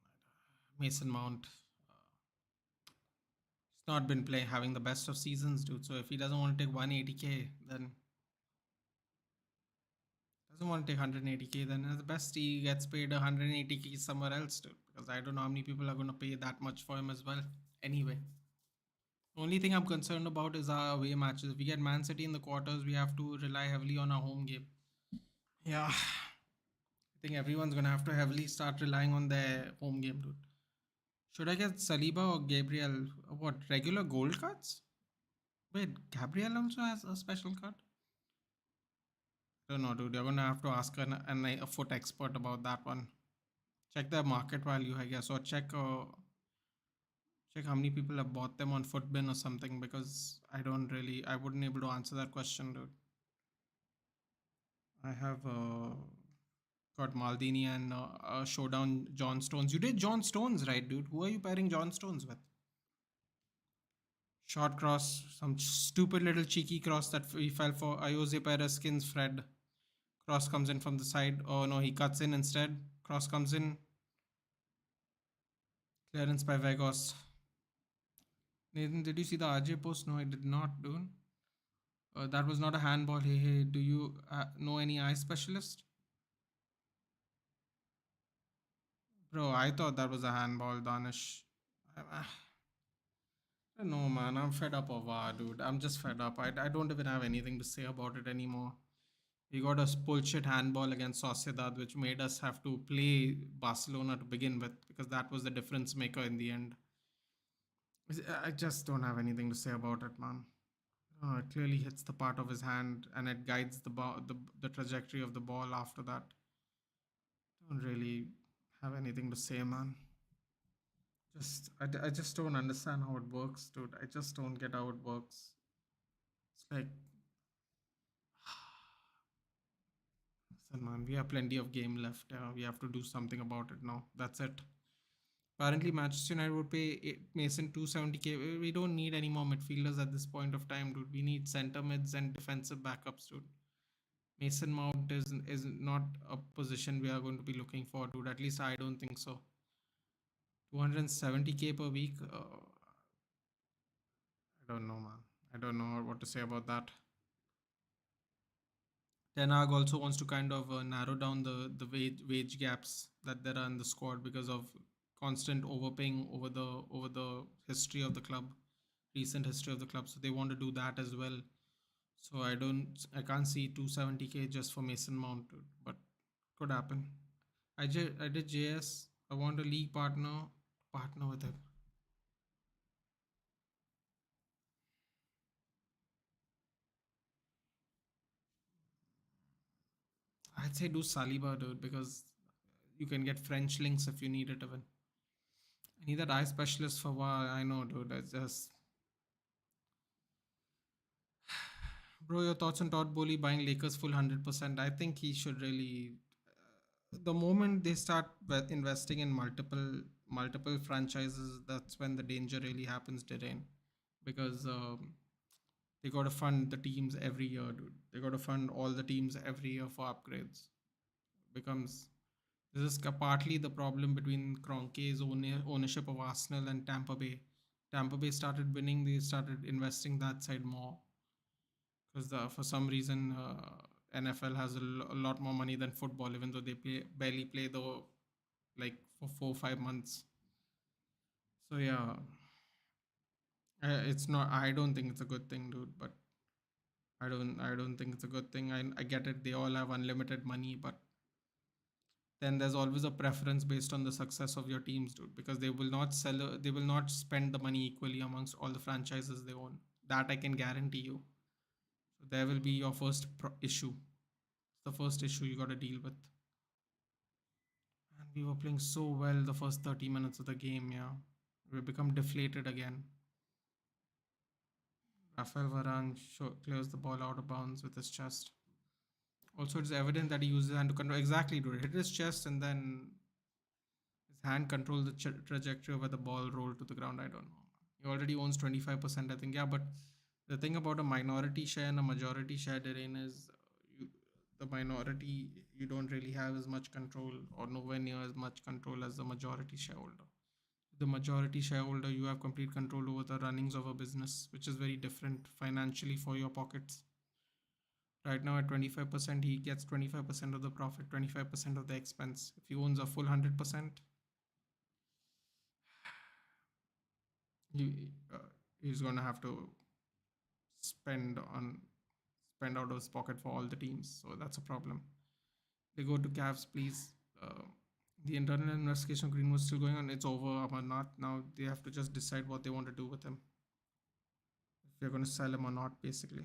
Mason Mount. He's not been playing, having the best of seasons, dude. So if he doesn't want to take 180k, then doesn't want to take 180k, then at the best he gets paid 180k somewhere else, dude. Because I don't know how many people are going to pay that much for him as well. Anyway. Only thing I'm concerned about is our away matches. If we get Man City in the quarters, we have to rely heavily on our home game. Yeah. I think everyone's going to have to heavily start relying on their home game, dude. Should I get Saliba or Gabriel? What, regular gold cards? Wait, Gabriel also has a special card? I don't know, dude. You're gonna have to ask a foot expert about that one. Check the market value, I guess, or check how many people have bought them on Footbin or something, because I wouldn't able to answer that question, dude. I have got Maldini and Showdown John Stones. You did John Stones, right, dude? Who are you pairing John Stones with? Short cross, some stupid little cheeky cross that he fell for. Jose Perez skins Fred. Cross comes in from the side. Oh no, he cuts in instead. Cross comes in. Clearance by Weghorst. Nathan, did you see the RJ post? No, I did not, dude. That was not a handball. Hey, do you know any eye specialist? Bro, I thought that was a handball, Danish. I don't know, man. I'm fed up of VAR, dude. I'm just fed up. I don't even have anything to say about it anymore. We got a bullshit handball against Sociedad, which made us have to play Barcelona to begin with, because that was the difference maker in the end. I just don't have anything to say about it, man. It clearly hits the part of his hand, and it guides the trajectory of the ball after that. Don't really have anything to say, man. I just don't understand how it works, dude. I just don't get how it works. It's like, listen, man, we have plenty of game left. We have to do something about it now. That's it. Apparently, Manchester United would pay Mason 270k. We don't need any more midfielders at this point of time, dude. We need centre mids and defensive backups, dude. Mason Mount is not a position we are going to be looking for, dude. At least I don't think so. 270k per week. I don't know, man. I don't know what to say about that. Ten Hag also wants to kind of narrow down the wage gaps that there are in the squad because of constant overpaying over the history of the club, recent history of the club. So they want to do that as well. So I can't see 270k just for Mason Mount, but could happen. I did JS. I want a league partner with him. I'd say do Saliba, dude, because you can get French links if you need it even. I need that eye specialist for why I know, dude. It's just, bro. Your thoughts on Todd Bowley buying Lakers full 100%? I think he should really. The moment they start investing in multiple franchises, that's when the danger really happens, Derain, because they got to fund the teams every year, dude. They got to fund all the teams every year for upgrades. Becomes This is partly the problem between Kroenke's ownership of Arsenal and Tampa Bay. Tampa Bay started winning; they started investing that side more because for some reason NFL has a lot more money than football, even though they barely play the like for 4 or 5 months. So yeah, it's not. I don't think it's a good thing, dude. But I don't think it's a good thing. I get it. They all have unlimited money, but then there's always a preference based on the success of your teams, dude, because they will not spend the money equally amongst all the franchises they own. That I can guarantee you. So there will be your first issue. It's the first issue you got to deal with. And we were playing so well the first 30 minutes of the game. Yeah, we become deflated again. Raphael Varane clears the ball out of bounds with his chest. Also, it's evident that he uses his hand to control. Exactly, dude. Hit his chest and then his hand controlled the trajectory where the ball rolled to the ground. I don't know. He already owns 25%, I think. Yeah, but the thing about a minority share and a majority share, Derain, is the minority, you don't really have as much control or nowhere near as much control as the majority shareholder. The majority shareholder, you have complete control over the runnings of a business, which is very different financially for your pockets. Right now at 25%, he gets 25% of the profit, 25% of the expense. If he owns a full 100%, he, uh, he's going to have to spend on spend out of his pocket for all the teams. So that's a problem. They go to Cavs, please. The internal investigation of Green was still going on. It's over, Amarnath. Now they have to just decide what they want to do with him. If they're going to sell him or not, basically.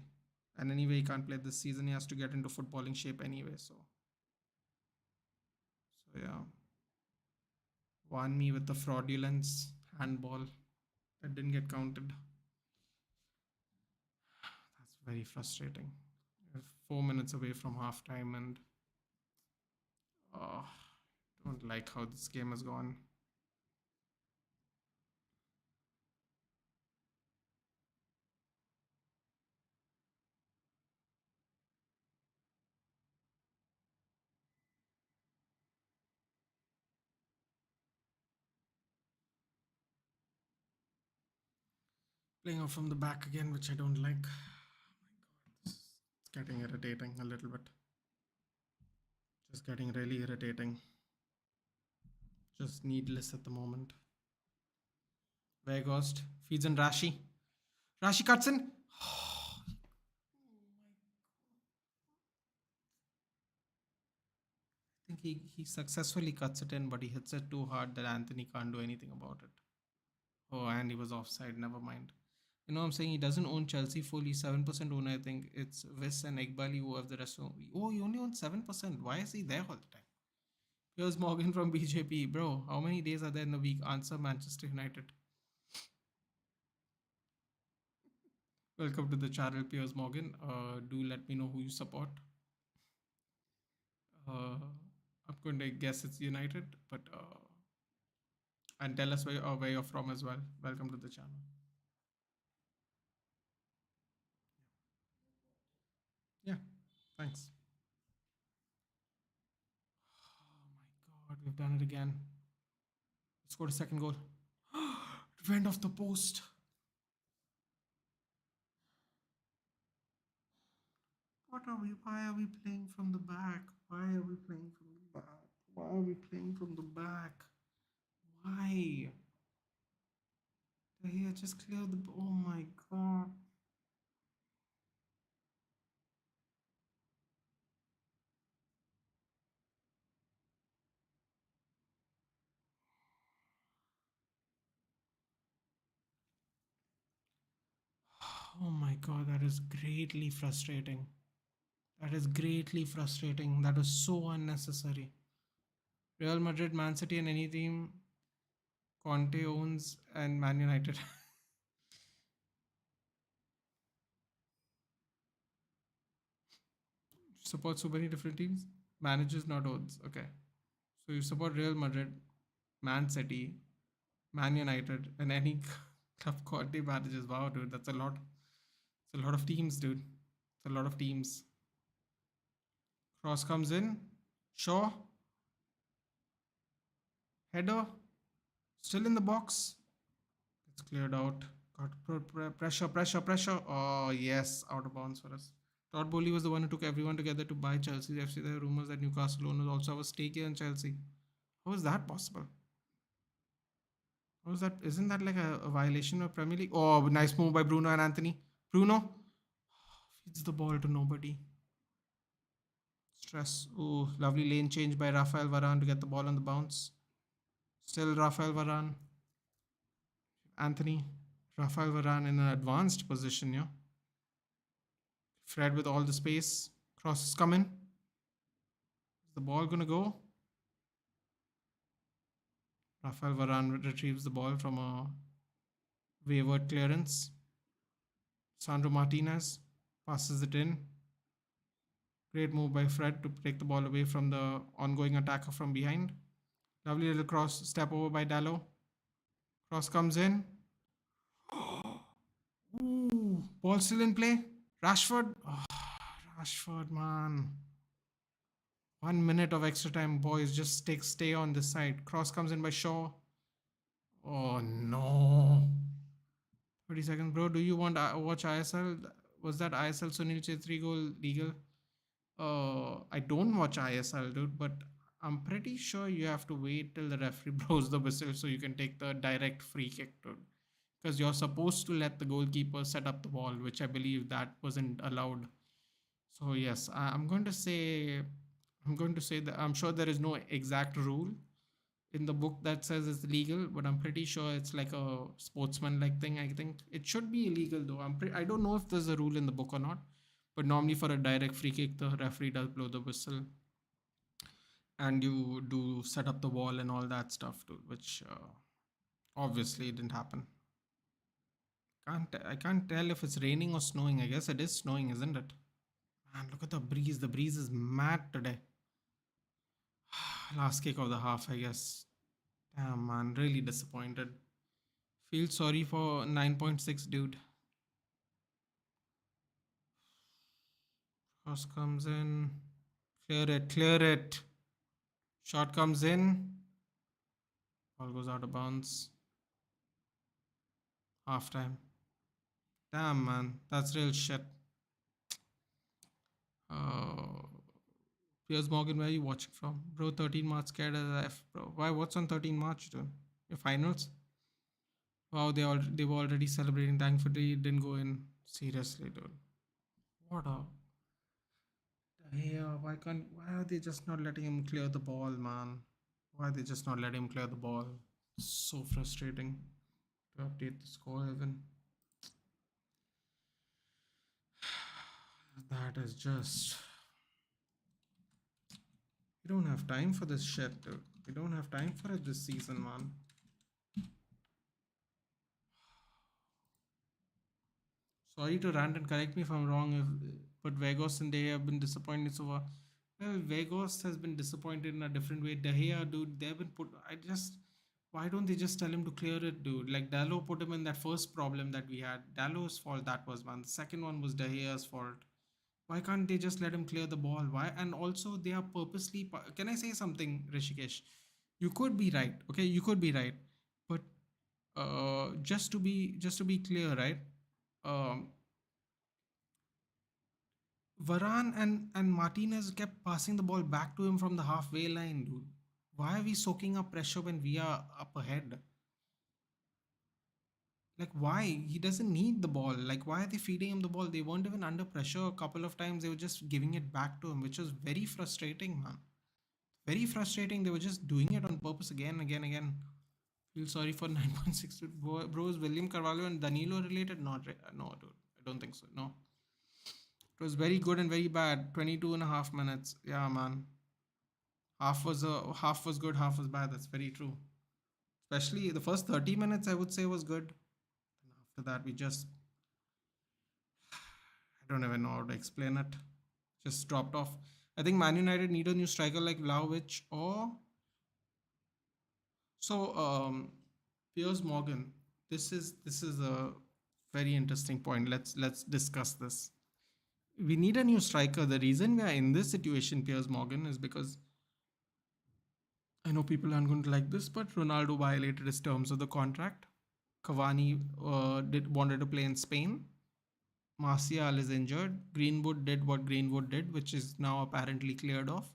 And anyway, he can't play this season. He has to get into footballing shape anyway. So yeah. Won me with the fraudulence handball that didn't get counted. That's very frustrating. We're 4 minutes away from halftime and oh, don't like how this game has gone. Playing off from the back again, which I don't like. Oh my god, it's getting irritating a little bit. Just getting really irritating. Just needless at the moment. Weghorst feeds in Rashi. Rashi cuts in. I think he successfully cuts it in, but he hits it too hard that Anthony can't do anything about it. Oh, and he was offside. Never mind. You know what I'm saying? He doesn't own Chelsea fully. 7% owner, I think. It's Viss and Iqbali who have the rest. Oh, he only owns 7%. Why is he there all the time? Piers Morgan from BJP. Bro, how many days are there in the week? Answer Manchester United. Welcome to the channel, Piers Morgan. Do let me know who you support. I'm going to guess it's United, but and tell us where you're from as well. Welcome to the channel. Yeah, thanks. Oh my god, we've done it again. Scored a second goal. It went off the post. What are we? Why are we playing from the back? Why are we playing from the back? Why are we playing from the back? Why? Here, just clear the. Oh my god. Oh my god, that is greatly frustrating. That is greatly frustrating. That was so unnecessary. Real Madrid, Man City, and any team Conte owns, and Man United. Support so many different teams. Managers, not owns. Okay. So you support Real Madrid, Man City, Man United, and any club Conte manages. Wow, dude, that's a lot. It's a lot of teams, dude. It's a lot of teams. Cross comes in. Shaw. Header. Still in the box. It's cleared out. Got pressure. Oh, yes. Out of bounds for us. Todd Bowley was the one who took everyone together to buy Chelsea FC. There are rumors that Newcastle owners also have a stake here in Chelsea. How is that possible? How is that? Isn't that like a violation of Premier League? Oh, nice move by Bruno and Anthony. Bruno feeds the ball to nobody. Stress. Oh, lovely lane change by Raphael Varane to get the ball on the bounce. Still Raphael Varane. Anthony. Raphael Varane in an advanced position, yeah. Fred with all the space. Cross is coming. Is the ball gonna go? Raphael Varane retrieves the ball from a wayward clearance. Lisandro Martinez passes it in. Great move by Fred to take the ball away from the ongoing attacker from behind. Lovely little cross step over by Dallo. Cross comes in. Ooh, ball still in play. Rashford. Oh, Rashford, man. 1 minute of extra time, boys. Just stay on this side. Cross comes in by Shaw. Oh no. 30 seconds, bro. Do you want to watch ISL? Was that ISL Sunil Chetri goal legal? I don't watch ISL, dude, but I'm pretty sure you have to wait till the referee blows the whistle so you can take the direct free kick, dude. Because you're supposed to let the goalkeeper set up the ball, which I believe that wasn't allowed. So yes, I'm going to say that I'm sure there is no exact rule, in the book that says it's legal, but I'm pretty sure it's like a sportsman-like thing. I think it should be illegal though. I don't know if there's a rule in the book or not, but normally for a direct free kick, the referee does blow the whistle, and you do set up the wall and all that stuff too, which obviously didn't happen. I can't tell if it's raining or snowing. I guess it is snowing, isn't it? Man, look at the breeze. The breeze is mad today. Last kick of the half, I guess. Damn, man, really disappointed. Feel sorry for 9.6, dude. Cross comes in. Clear it, clear it. Shot comes in. Ball goes out of bounds. Half time. Damn, man, that's real shit. Uh, Piers Morgan, where are you watching from? Bro, 13 March scared as F, bro. Why? What's on 13 March, dude? Your finals? Wow, they were already celebrating. Thankfully, it didn't go in. Seriously, dude. What a yeah, why are they just not letting him clear the ball, man? Why are they just not letting him clear the ball? So frustrating to update the score even. That is just we don't have time for this shit, dude. We don't have time for it this season, man. Sorry to rant and correct me if I'm wrong, but Vegas and they have been disappointed so far. Well, Vegas has been disappointed in a different way. De Gea, dude, they've been put. Why don't they just tell him to clear it, dude? Like Dallo put him in that first problem that we had. Dallo's fault that was, man. The second one was De Gea's fault. Why can't they just let him clear the ball? Why? And also, they are purposely. Can I say something, Rishikesh? You could be right. Okay, you could be right, but just to be clear, right? Um, Varane and Martinez kept passing the ball back to him from the halfway line, dude. Why are we soaking up pressure when we are up ahead? Like, why? He doesn't need the ball. Like, why are they feeding him the ball? They weren't even under pressure a couple of times. They were just giving it back to him, which was very frustrating, man. Very frustrating. They were just doing it on purpose again, again, again. Feel sorry for 9.6. Bros, William Carvalho and Danilo related? Not, no, dude. I don't think so. No. It was very good and very bad. 22 and a half minutes. Yeah, man. Half was good, half was bad. That's very true. Especially the first 30 minutes, I would say was good. And after that, we just I don't even know how to explain it. Just dropped off. I think Man United need a new striker like Vlahovic or so. Piers Morgan. This is a very interesting point. Let's discuss this. We need a new striker. The reason we are in this situation, Piers Morgan, is because I know people aren't going to like this, but Ronaldo violated his terms of the contract. Cavani wanted to play in Spain. Martial is injured. Greenwood did what Greenwood did, which is now apparently cleared off.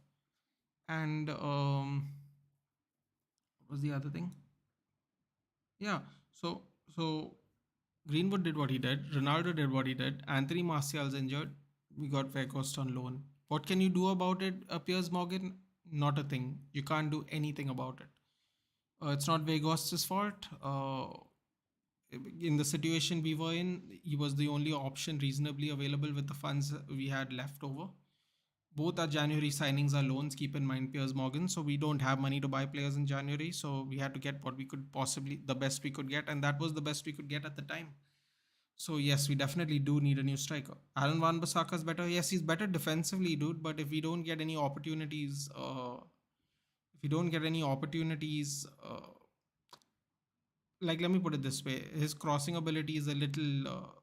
And what was the other thing? Yeah. So Greenwood did what he did. Ronaldo did what he did. Anthony Martial's injured. We got Weghorst on loan. What can you do about it, Piers Morgan? Not a thing. You can't do anything about it. It's not Weghorst's fault. In the situation we were in, he was the only option reasonably available with the funds we had left over. Both our January signings are loans, keep in mind, Piers Morgan. So we don't have money to buy players in January. So we had to get what we could possibly, the best we could get. And that was the best we could get at the time. So yes, we definitely do need a new striker. Aaron Wan-Bissaka is better. Yes, he's better defensively, dude. But if we don't get any opportunities, like let me put it this way, his crossing ability is a little.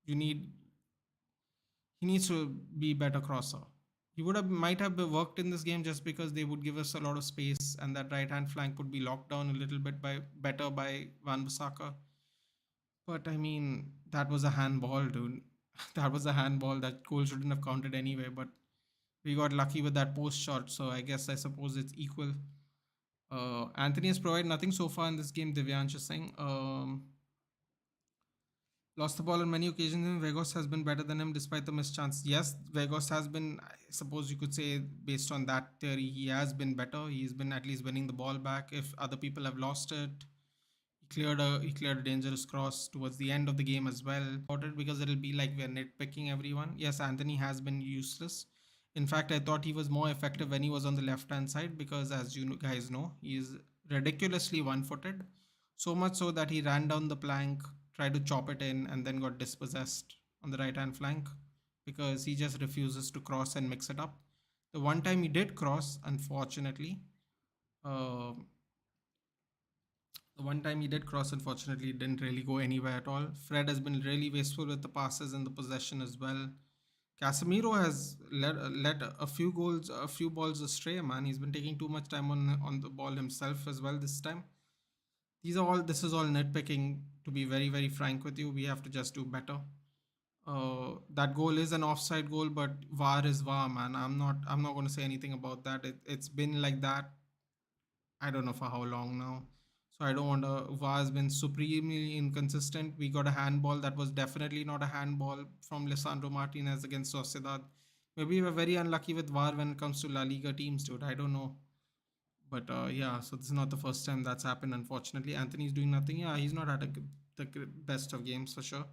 You need he needs to be better crosser. He might have worked in this game just because they would give us a lot of space and that right hand flank would be locked down a little bit by Wan-Bissaka. But I mean, that was a handball, dude. That was a handball. That goal shouldn't have counted anyway. But we got lucky with that post shot, so I suppose it's equal. Anthony has provided nothing so far in this game. Divyansh is saying. Lost the ball on many occasions, and Weghorst has been better than him despite the missed chance. Yes, Weghorst has been, I suppose you could say, based on that theory, he has been better. He's been at least winning the ball back. If other people have lost it, he cleared a dangerous cross towards the end of the game as well. About it because it'll be like we're nitpicking everyone. Yes, Anthony has been useless. In fact, I thought he was more effective when he was on the left hand side because, as you guys know, he is ridiculously one footed. So much so that he ran down the plank, tried to chop it in, and then got dispossessed on the right hand flank because he just refuses to cross and mix it up. The one time he did cross, unfortunately, uh, the one time he did cross, unfortunately, it didn't really go anywhere at all. Fred has been really wasteful with the passes and the possession as well. Casemiro has let a few goals, a few balls astray. Man, he's been taking too much time on the ball himself as well this time. This is all nitpicking. To be very very frank with you, we have to just do better. That goal is an offside goal, but VAR is VAR, man. I'm not going to say anything about that. It's been like that. I don't know for how long now. So I don't want to. VAR has been supremely inconsistent. We got a handball that was definitely not a handball from Lisandro Martinez against Sociedad. Maybe we're very unlucky with VAR when it comes to La Liga teams, dude. I don't know. But yeah, so this is not the first time that's happened, unfortunately. Anthony's doing nothing. Yeah, he's not had the best of games for sure.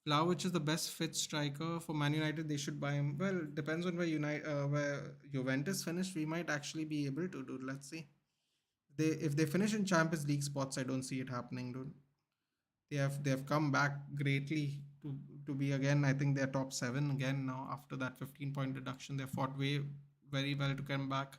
Vlahovic is the best fit striker for Man United. They should buy him. Well, depends on where Juventus finish. We might actually be able to, dude. Let's see. If they finish in Champions League spots, I don't see it happening, dude. They have come back greatly to be again. I think they're top seven again now after that 15-point deduction. They fought very well to come back.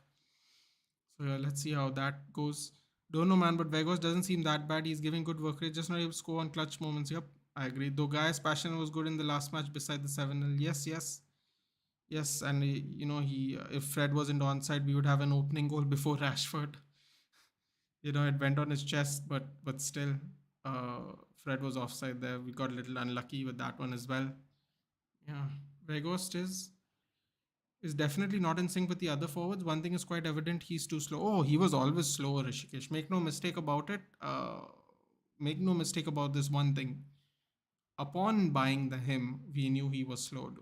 So yeah, let's see how that goes. Don't know, man, but Vegas doesn't seem that bad. He's giving good work rate, just not able to score on clutch moments. Yep, I agree. Though Guy's passion was good in the last match beside the 7-0. Yes, yes. Yes, and he if Fred wasn't onside, we would have an opening goal before Rashford. It went on his chest, but still, Fred was offside there. We got a little unlucky with that one as well. Yeah, Weghorst is definitely not in sync with the other forwards. One thing is quite evident: he's too slow. Oh, he was always slow, Rishikesh. Make no mistake about it. Make no mistake about this one thing. Upon buying him, we knew he was slow.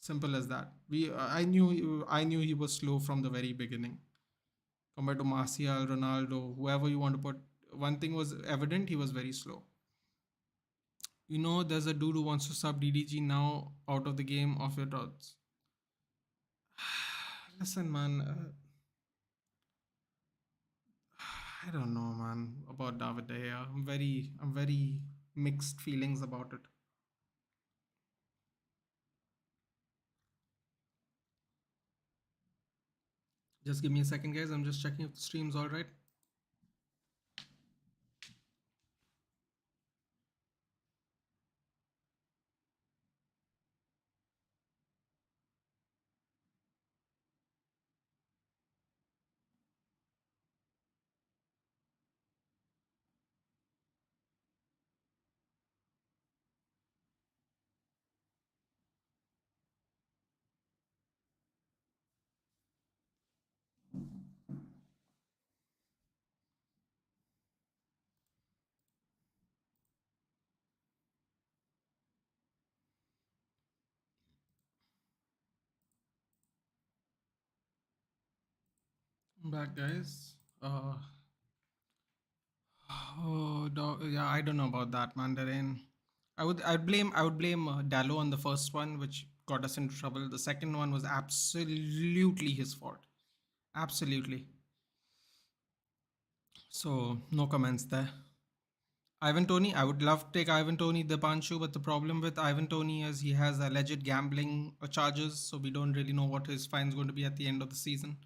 Simple as that. I knew he was slow from the very beginning. Compared to Martial, Ronaldo, whoever you want to put, one thing was evident: he was very slow. There's a dude who wants to sub DDG now out of the game of your thoughts. Listen, man. I don't know, man, about David De Gea. I'm very mixed feelings about it. Just give me a second, guys. I'm just checking if the stream's all right. I'm back, guys. Oh, yeah, I don't know about that, Mandarin. I would blame Dallo on the first one, which got us into trouble. The second one was absolutely his fault. Absolutely. So no comments there. Ivan Tony, I would love to take Ivan Tony the Panchu, but the problem with Ivan Tony is he has alleged gambling charges, so we don't really know what his fine's going to be at the end of the season.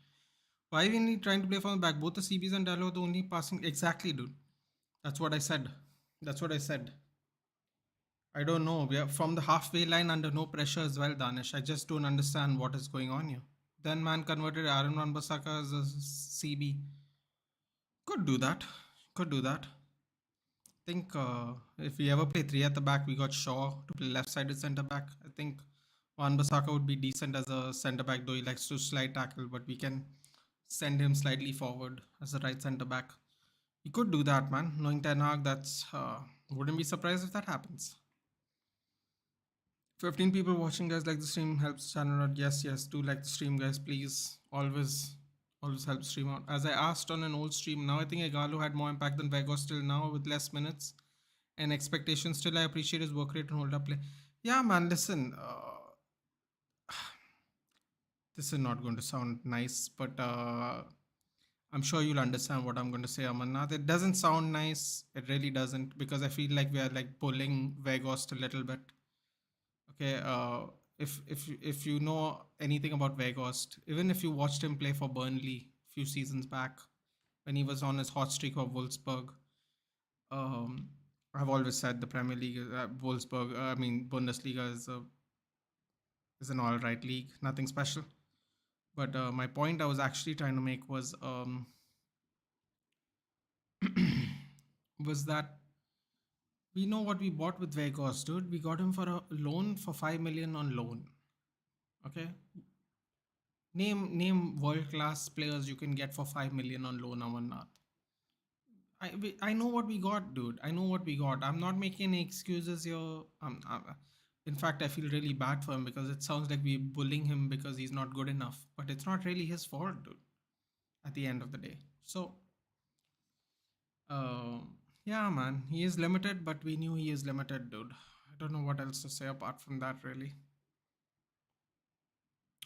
Why are we trying to play from the back? Both the CBs and Dallo are the only passing. Exactly, dude. That's what I said. That's what I said. I don't know. We are from the halfway line under no pressure as well, Danish. I just don't understand what is going on here. Then man converted Aaron Wan-Bissaka as a CB. Could do that. Could do that. Think if we ever play three at the back, we got Shaw to play left-sided centre back. I think Wan-Bissaka would be decent as a centre back, though he likes to slide tackle, but we can send him slightly forward as a right centre back. We could do that, man. Knowing Ten Hag, Wouldn't be surprised if that happens. 15 people watching, guys. Like the stream helps channel out. Yes, yes, do like the stream, guys, please. Always help stream out. As I asked on an old stream, now I think Igalo had more impact than Weghorst still now with less minutes and expectations. Still, I appreciate his work rate and hold up play. Yeah, man, listen, this is not going to sound nice, but I'm sure you'll understand what I'm going to say, Amarnath. It doesn't sound nice. It really doesn't, because I feel like we are like pulling Weghorst a little bit. Okay, if you know anything about Weghorst, even if you watched him play for Burnley a few seasons back, when he was on his hot streak of Wolfsburg, um, I've always said the Premier League, Wolfsburg, I mean Bundesliga is an all right league, nothing special. But my point I was actually trying to make was that we know what we bought with Vegas, dude. We got him for a loan for 5 million on loan. Okay, name world class players you can get for 5 million on loan, Amarnath. I know what we got, dude. I know what we got. I'm not making any excuses here. In fact, I feel really bad for him because it sounds like we're bullying him because he's not good enough. But it's not really his fault, dude. At the end of the day, so uh, yeah, man, he is limited, but we knew he is limited, dude. I don't know what else to say apart from that, really.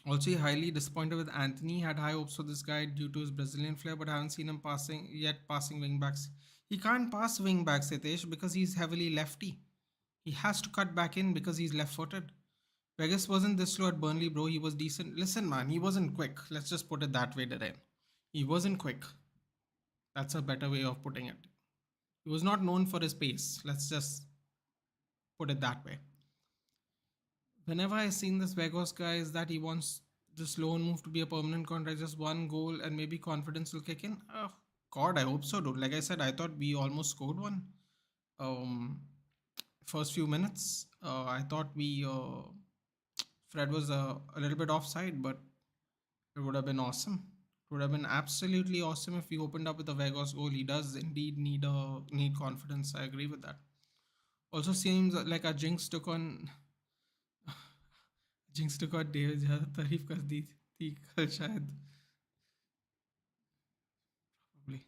Also, highly disappointed with Anthony. Had high hopes for this guy due to his Brazilian flair, but haven't seen him passing wing backs. He can't pass wing backs, Hitesh, because he's heavily lefty. He has to cut back in because he's left footed. Vegas wasn't this slow at Burnley, bro. He was decent. Listen, man, he wasn't quick. Let's just put it that way, Darren. He wasn't quick. That's a better way of putting it. He was not known for his pace. Let's just put it that way. Whenever I seen this Vegas guy, is that he wants this loan move to be a permanent contract, just one goal, and maybe confidence will kick in. Oh, God, I hope so, dude. Like I said, I thought we almost scored one. Um, First few minutes, I thought we Fred was a little bit offside, but it would have been awesome. It would have been absolutely awesome if we opened up with a Vegas goal. He does indeed need confidence. I agree with that. Also seems like a jinx to God डेव ज़्यादा तारीफ कर दी थी कल शायद probably.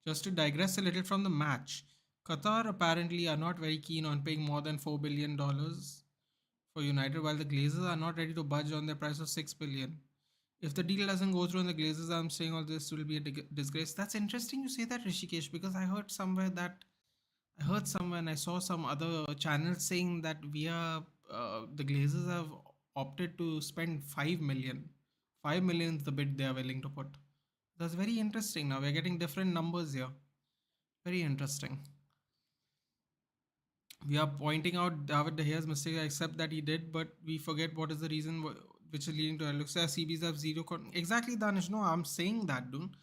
Just to digress a little from the match, Qatar apparently are not very keen on paying more than $4 billion for United, while the Glazers are not ready to budge on their price of $6 billion. If the deal doesn't go through and the Glazers, I'm saying all this will be a disgrace. That's interesting you say that, Rishikesh, because I heard somewhere and I saw some other channels saying that the Glazers have opted to spend 5 million. 5 million is the bid they are willing to put. That's very interesting. Now we're getting different numbers here. Very interesting. We are pointing out David De Gea's mistake. I accept that he did, but we forget what is the reason which is leading to it. Looks like CBs have zero. Exactly, Danish. No, I'm saying that, dude.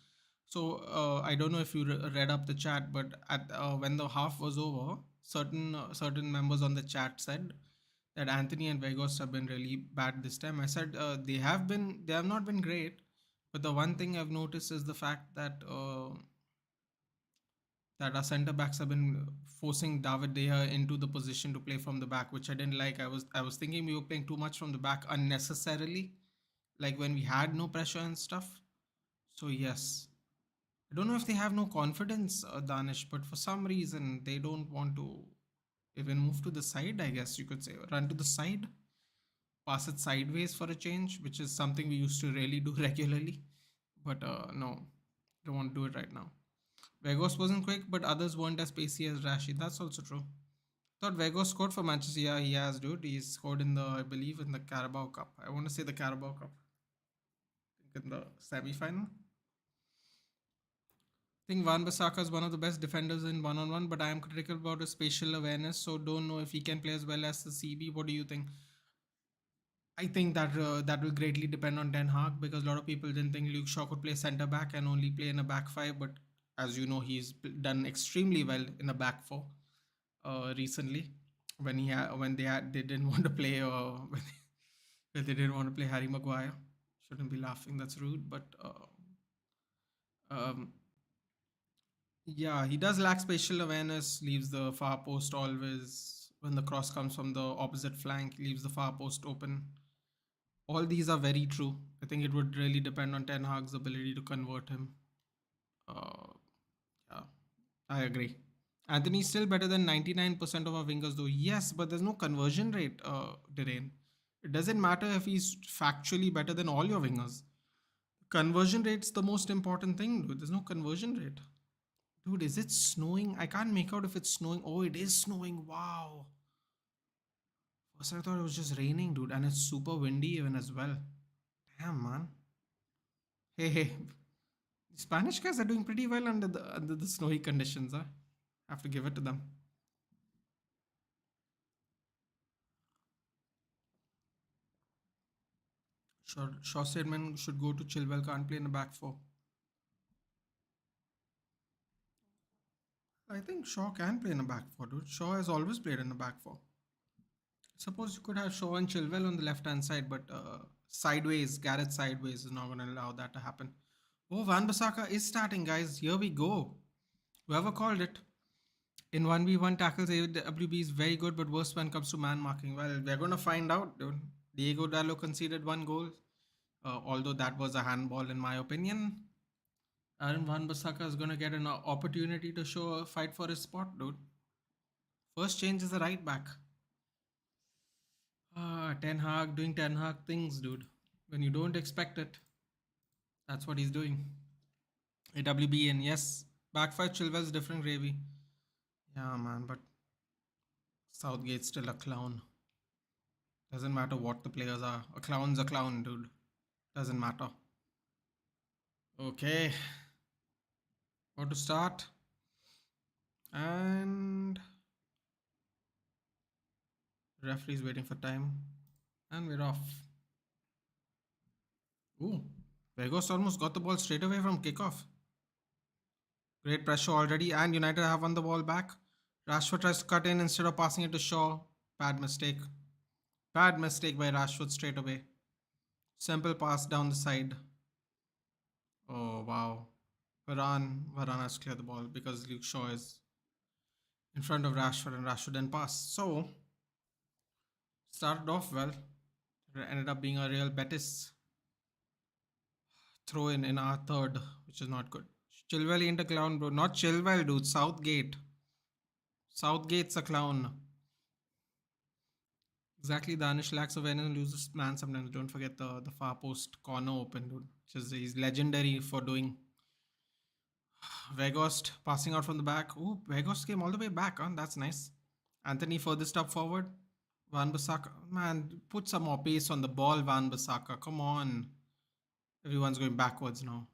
So I don't know if you read up the chat, but at when the half was over, certain members on the chat said that Anthony and Vegas have been really bad this time. I said they have not been great, but the one thing I've noticed is the fact that that our centre backs have been forcing David De Gea into the position to play from the back, which I didn't like. I was thinking we were playing too much from the back unnecessarily, like when we had no pressure and stuff. So yes, I don't know if they have no confidence, Danish, but for some reason they don't want to even move to the side. I guess you could say run to the side, pass it sideways for a change, which is something we used to really do regularly. But no, don't want to do it right now. Vegas wasn't quick, but others weren't as pacey as Rashid. That's also true. Thought Vegas scored for Manchester. Yeah, he has, dude. He's scored in I believe, in the Carabao Cup. I want to say the Carabao Cup. I think in the semi-final. I think Van Bissaka is one of the best defenders in one-on-one, but I am critical about his spatial awareness, so don't know if he can play as well as the CB. What do you think? I think that will greatly depend on Ten Hag, because a lot of people didn't think Luke Shaw could play centre back and only play in a back five, but as you know, he's done extremely well in a back four recently. When they didn't want to play when they didn't want to play Harry Maguire. Shouldn't be laughing. That's rude, but um, Yeah, he does lack spatial awareness, leaves the far post always. When the cross comes from the opposite flank, leaves the far post open. All these are very true. I think it would really depend on Ten Hag's ability to convert him. Uh, yeah, I agree. Anthony's still better than 99% of our wingers, though. Yes, but there's no conversion rate, Derain. It doesn't matter if he's factually better than all your wingers. Conversion rate's the most important thing, dude. There's no conversion rate. Dude, is it snowing? I can't make out if it's snowing. Oh, it is snowing. Wow. First, I thought it was just raining, dude, and it's super windy even as well. Damn, man. Hey, hey. The Spanish guys are doing pretty well under the snowy conditions, huh? Have to give it to them. Shaw Stedman should go to Chilwell. Can't play in the back four. I think Shaw can play in the back four, dude. Shaw has always played in the back four. Suppose you could have Shaw and Chilwell on the left hand side, but sideways, Gareth sideways is not going to allow that to happen. Oh, Van Bissaka is starting, guys. Here we go. Whoever called it. In 1v1 tackles, AWB is very good, but worse when it comes to man marking. Well, we're going to find out, dude. Diego Dallo conceded one goal, although that was a handball, in my opinion. Aaron Van Bissaka is going to get an opportunity to show a fight for his spot, dude. First change is the right back. Ten Hag doing Ten Hag things, dude. When you don't expect it, that's what he's doing. AWB and yes, back five Chilwell's different gravy. Yeah, man, but Southgate's still a clown. Doesn't matter what the players are. A clown's a clown, dude. Doesn't matter. Okay. About to start. And referee's waiting for time. And we're off. Ooh. Weghorst almost got the ball straight away from kickoff. Great pressure already. And United have won the ball back. Rashford tries to cut in instead of passing it to Shaw. Bad mistake. Bad mistake by Rashford straight away. Simple pass down the side. Oh, wow. Varane has cleared the ball because Luke Shaw is in front of Rashford and Rashford didn't pass. So, started off well. It ended up being a real Betis throw in our third, which is not good. Chilwell ain't a clown, bro. Not Chilwell, dude. Southgate. Southgate's a clown. Exactly. Danish lacks awareness and loses man sometimes. Don't forget the far post corner open, dude. Which is he's legendary for doing. Weghorst passing out from the back. Oh, Weghorst came all the way back, huh? That's nice. Anthony furthest up forward. Van Bissaka. Man, put some more pace on the ball, Van Bissaka. Come on. Everyone's going backwards now.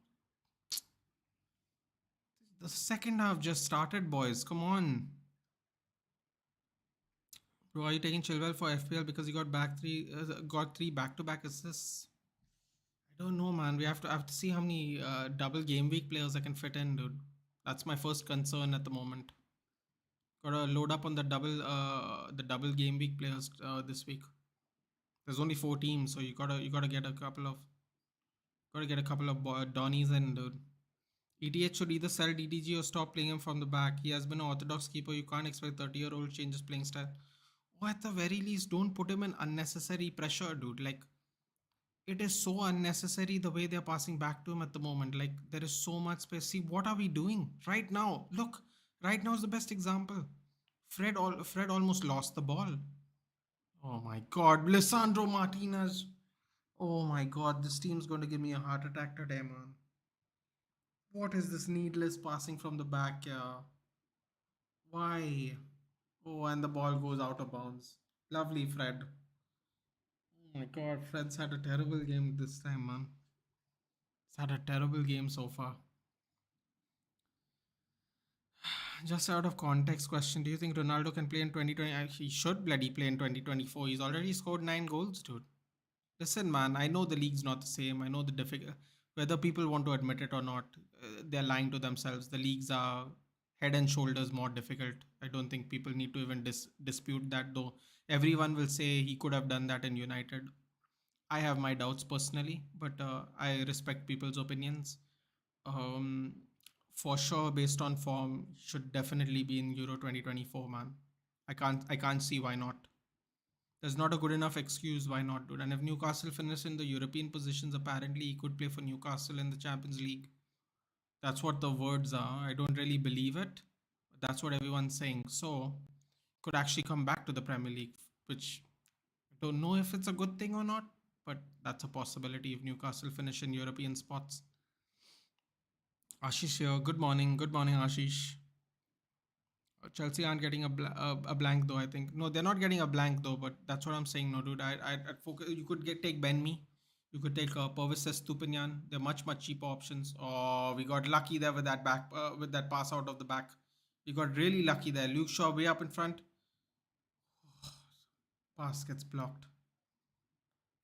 The second half just started, boys. Come on. Bro, are you taking Chilwell for FPL because he got three back-to-back assists? I don't know, man. We have to see how many double game week players I can fit in, dude. That's my first concern at the moment. Gotta load up on the double game week players this week. There's only 4 teams, so you gotta get a couple of Donnies in, dude. ETH should either sell DDG or stop playing him from the back. He has been an orthodox keeper. You can't expect 30-year-old changes playing style. Or at the very least, don't put him in unnecessary pressure, dude. Like, it is so unnecessary the way they're passing back to him at the moment. Like, there is so much space. See, what are we doing right now? Look, right now is the best example. Fred almost lost the ball. Oh my God, Lisandro Martinez. Oh my God, this team's going to give me a heart attack today, man. What is this needless passing from the back? Yeah. Why? Oh, and the ball goes out of bounds. Lovely, Fred. Oh my God, Fred's had a terrible game this time, man. He's had a terrible game so far. Just out of context question, do you think Ronaldo can play in 2020? He should bloody play in 2024. He's already scored 9 goals, dude. Listen, man, I know the league's not the same. I know the difficult. Whether people want to admit it or not, they're lying to themselves. The leagues are head and shoulders more difficult. I don't think people need to even dispute that, though. Everyone will say he could have done that in United. I have my doubts personally, but I respect people's opinions. Um, for sure, based on form, should definitely be in Euro 2024, man. I can't see why not. There's not a good enough excuse why not, dude. And if Newcastle finish in the European positions, apparently he could play for Newcastle in the Champions League. That's what the words are. I don't really believe it. But that's what everyone's saying. So could actually come back to the Premier League, which I don't know if it's a good thing or not, but that's a possibility if Newcastle finish in European spots. Ashish here. Good morning. Good morning, Ashish. Chelsea aren't getting a blank though. I think no, they're not getting a blank though. But that's what I'm saying. No, dude. I'd focus. You could take Ben. You could take Purvis Stupinian. They're much cheaper options. Oh, we got lucky there with that back with that pass out of the back. We got really lucky there. Luke Shaw way up in front. Pass gets blocked.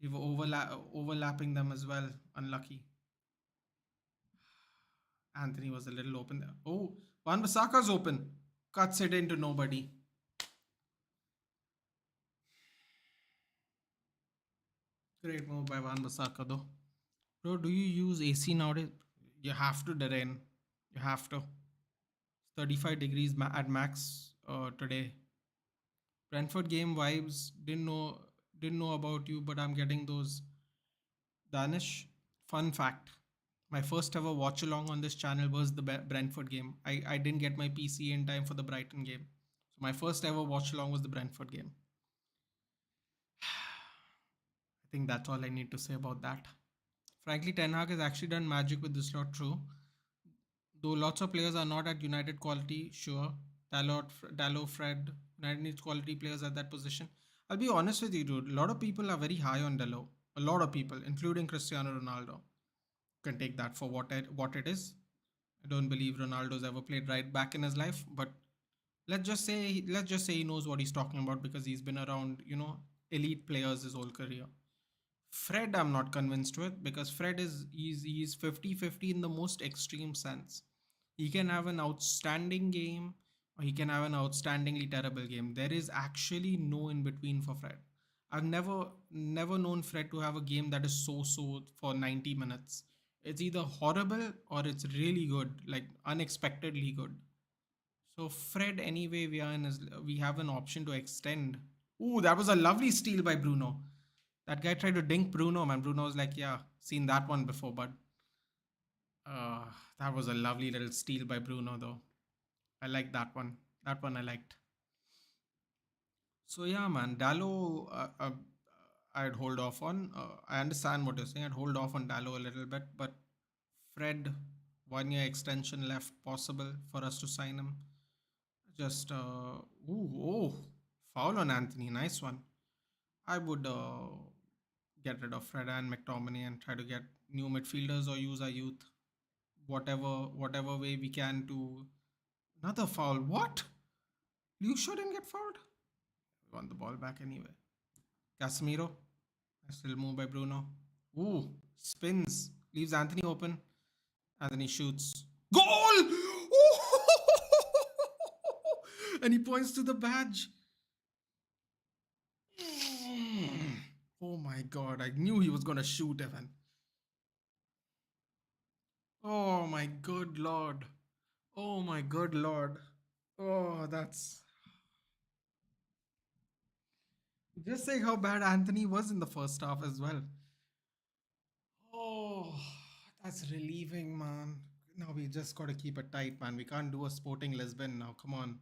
We were overlapping them as well. Unlucky. Anthony was a little open there. Oh, Wan-Bissaka's open. Cuts it into nobody. Great move by Wan-Bissaka though. Bro, do you use AC nowadays? You have to, Darren. You have to. 35 degrees at max today. Brentford game vibes. Didn't know about you, but I'm getting those. Danish. Fun fact. My first ever watch along on this channel was the Brentford game. I didn't get my PC in time for the Brighton game. So my first ever watch along was the Brentford game. I think that's all I need to say about that. Frankly, Ten Hag has actually done magic with this lot, true. Though lots of players are not at United quality, sure. Dalot, Fred, United needs quality players at that position. I'll be honest with you, dude. A lot of people are very high on Dalot. A lot of people, including Cristiano Ronaldo, can take that for what it is. I don't believe Ronaldo's ever played right back in his life, but let's just say he knows what he's talking about because he's been around, elite players his whole career. Fred, I'm not convinced with because Fred he's 50-50 in the most extreme sense. He can have an outstanding game or he can have an outstandingly terrible game. There is actually no in between for Fred. I've never known Fred to have a game that is so for 90 minutes. It's either horrible or it's really good, like unexpectedly good. So Fred, anyway, we have an option to extend. Ooh, that was a lovely steal by Bruno. That guy tried to dink Bruno, man. Bruno was like, yeah, seen that one before, but uh, that was a lovely little steal by Bruno, though. I liked that one. That one I liked. So yeah, man, Dallo, I'd hold off on. I understand what you're saying. I'd hold off on Dallo a little bit, but Fred, 1 year extension left possible for us to sign him. Just foul on Anthony, nice one. I would get rid of Fred and McTominay and try to get new midfielders or use our youth, whatever way we can to. Another foul. What? Luke shouldn't get fouled. We want the ball back anyway. Casemiro. Still move by Bruno. Ooh, spins. Leaves Anthony open. Anthony shoots. Goal! And he points to the badge. Oh my god, I knew he was gonna shoot, Evan. Oh my good lord. Oh my good lord. Oh, that's just saying how bad Anthony was in the first half as well. Oh, that's relieving, man. Now we just got to keep it tight, man. We can't do a Sporting Lisbon now. Come on.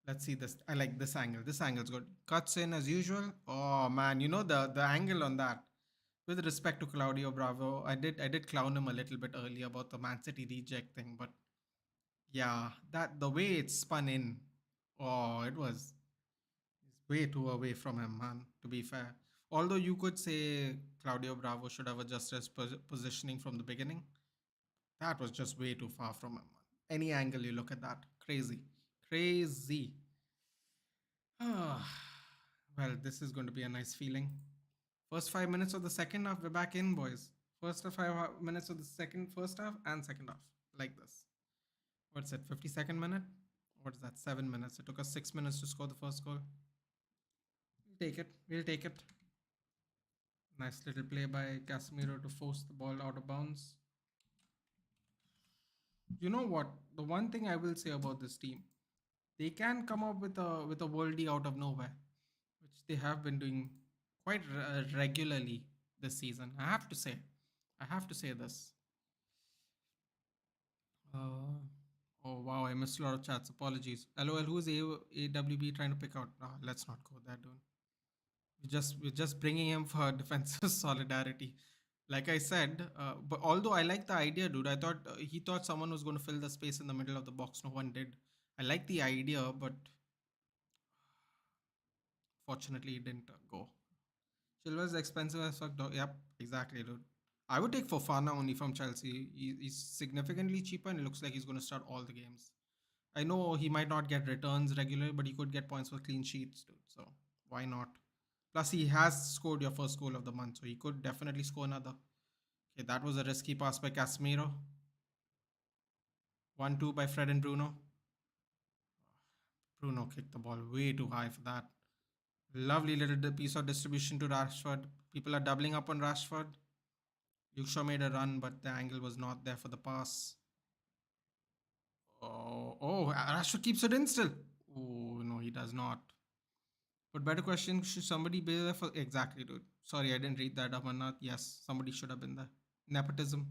Let's see this. I like this angle. This angle's good. Cuts in as usual. Oh man, you know the angle on that. With respect to Claudio Bravo, I did clown him a little bit earlier about the Man City reject thing, but yeah, that the way it spun in, oh, it was way too away from him, man. To be fair, although you could say Claudio Bravo should have adjusted his positioning from the beginning, that was just way too far from him. Man. Any angle you look at that, crazy, crazy. Well, this is going to be a nice feeling. First 5 minutes of the second half, we're back in, boys. First 5 minutes of the first half and second half, like this. What's it? 52nd minute? What is that? 7 minutes. It took us 6 minutes to score the first goal. We'll take it. We'll take it. Nice little play by Casemiro to force the ball out of bounds. You know what? The one thing I will say about this team, they can come up with a worldie out of nowhere, which they have been doing quite regularly this season. I have to say this. Uh, oh wow, I missed a lot of chats. Apologies. LOL, who's AWB trying to pick out? Let's not go there, dude. We're just bringing him for defensive solidarity. Like I said, but although I like the idea, dude, I thought he thought someone was going to fill the space in the middle of the box. No one did. I like the idea, but fortunately, it didn't go. Chilwell's expensive as fuck, dog. Yep, exactly, dude. I would take Fofana only from Chelsea. He's significantly cheaper, and it looks like he's going to start all the games. I know he might not get returns regularly, but he could get points for clean sheets, dude. So why not? Plus, he has scored your first goal of the month, so he could definitely score another. Okay, that was a risky pass by Casemiro. 1-2 by Fred and Bruno. Bruno kicked the ball way too high for that. Lovely little piece of distribution to Rashford. People are doubling up on Rashford. Luke Shaw made a run, but the angle was not there for the pass. Oh, Rashford keeps it in still. Oh, no, he does not. But better question, should somebody be there for... Exactly, dude. Sorry, I didn't read that, Amarnath. Yes, somebody should have been there. Nepotism.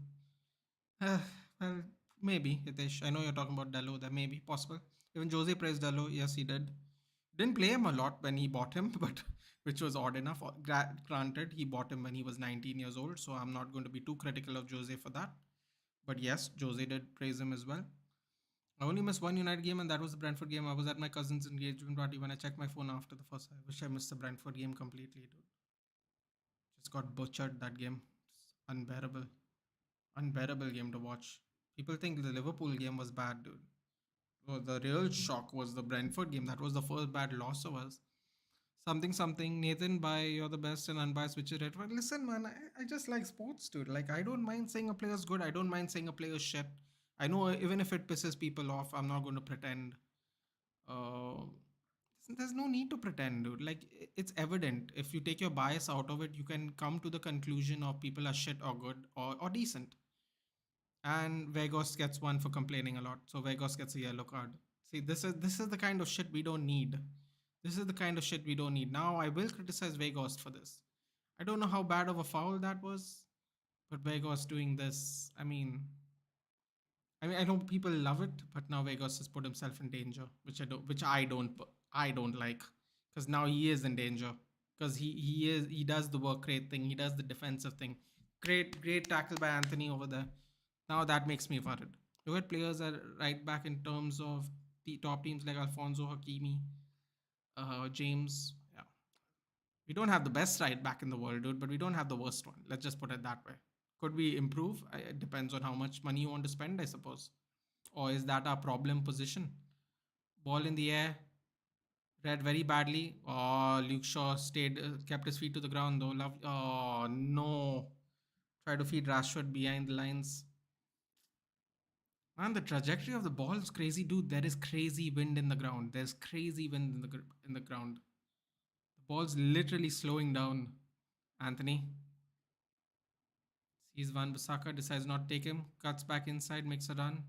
Well, maybe, Hitesh. I know you're talking about Dallo. That may be possible. Even Jose praised Dallo. Yes, he did. Didn't play him a lot when he bought him, but which was odd enough. Granted, he bought him when he was 19 years old, so I'm not going to be too critical of Jose for that. But yes, Jose did praise him as well. I only missed one United game, and that was the Brentford game. I was at my cousin's engagement party when I checked my phone after the first. I wish I missed the Brentford game completely, dude. Just got butchered that game. It's unbearable. Unbearable game to watch. People think the Liverpool game was bad, dude. Well, the real shock was the Brentford game. That was the first bad loss of us. Something, something. Nathan, by you're the best and unbiased, which is right. But listen, man, I just like sports, dude. Like, I don't mind saying a player's good. I don't mind saying a player's shit. I know even if it pisses people off, I'm not going to pretend. Uh, there's no need to pretend, dude. Like, it's evident. If you take your bias out of it, you can come to the conclusion of people are shit or good or decent. And Vegas gets one for complaining a lot. So Vegas gets a yellow card. See, this is the kind of shit we don't need. This is the kind of shit we don't need. Now I will criticize Vegas for this. I don't know how bad of a foul that was, but Vegas doing this. I know people love it, but now Vegas has put himself in danger, I don't like, because now he is in danger, because he does the work rate thing, he does the defensive thing. Great tackle by Anthony over there. Now that makes me worried. Look at players are right back in terms of the top teams like Alfonso, Hakimi, James. Yeah, we don't have the best right back in the world, dude, but we don't have the worst one. Let's just put it that way. Could we improve? It depends on how much money you want to spend, I suppose. Or is that our problem position? Ball in the air, read very badly. Oh, Luke Shaw kept his feet to the ground though. Oh no! Try to feed Rashford behind the lines. Man, the trajectory of the ball is crazy, dude. There is crazy wind in the ground. There's crazy wind in the ground. The ball's literally slowing down. Anthony sees Van Bissaka, decides not to take him, cuts back inside, makes a run.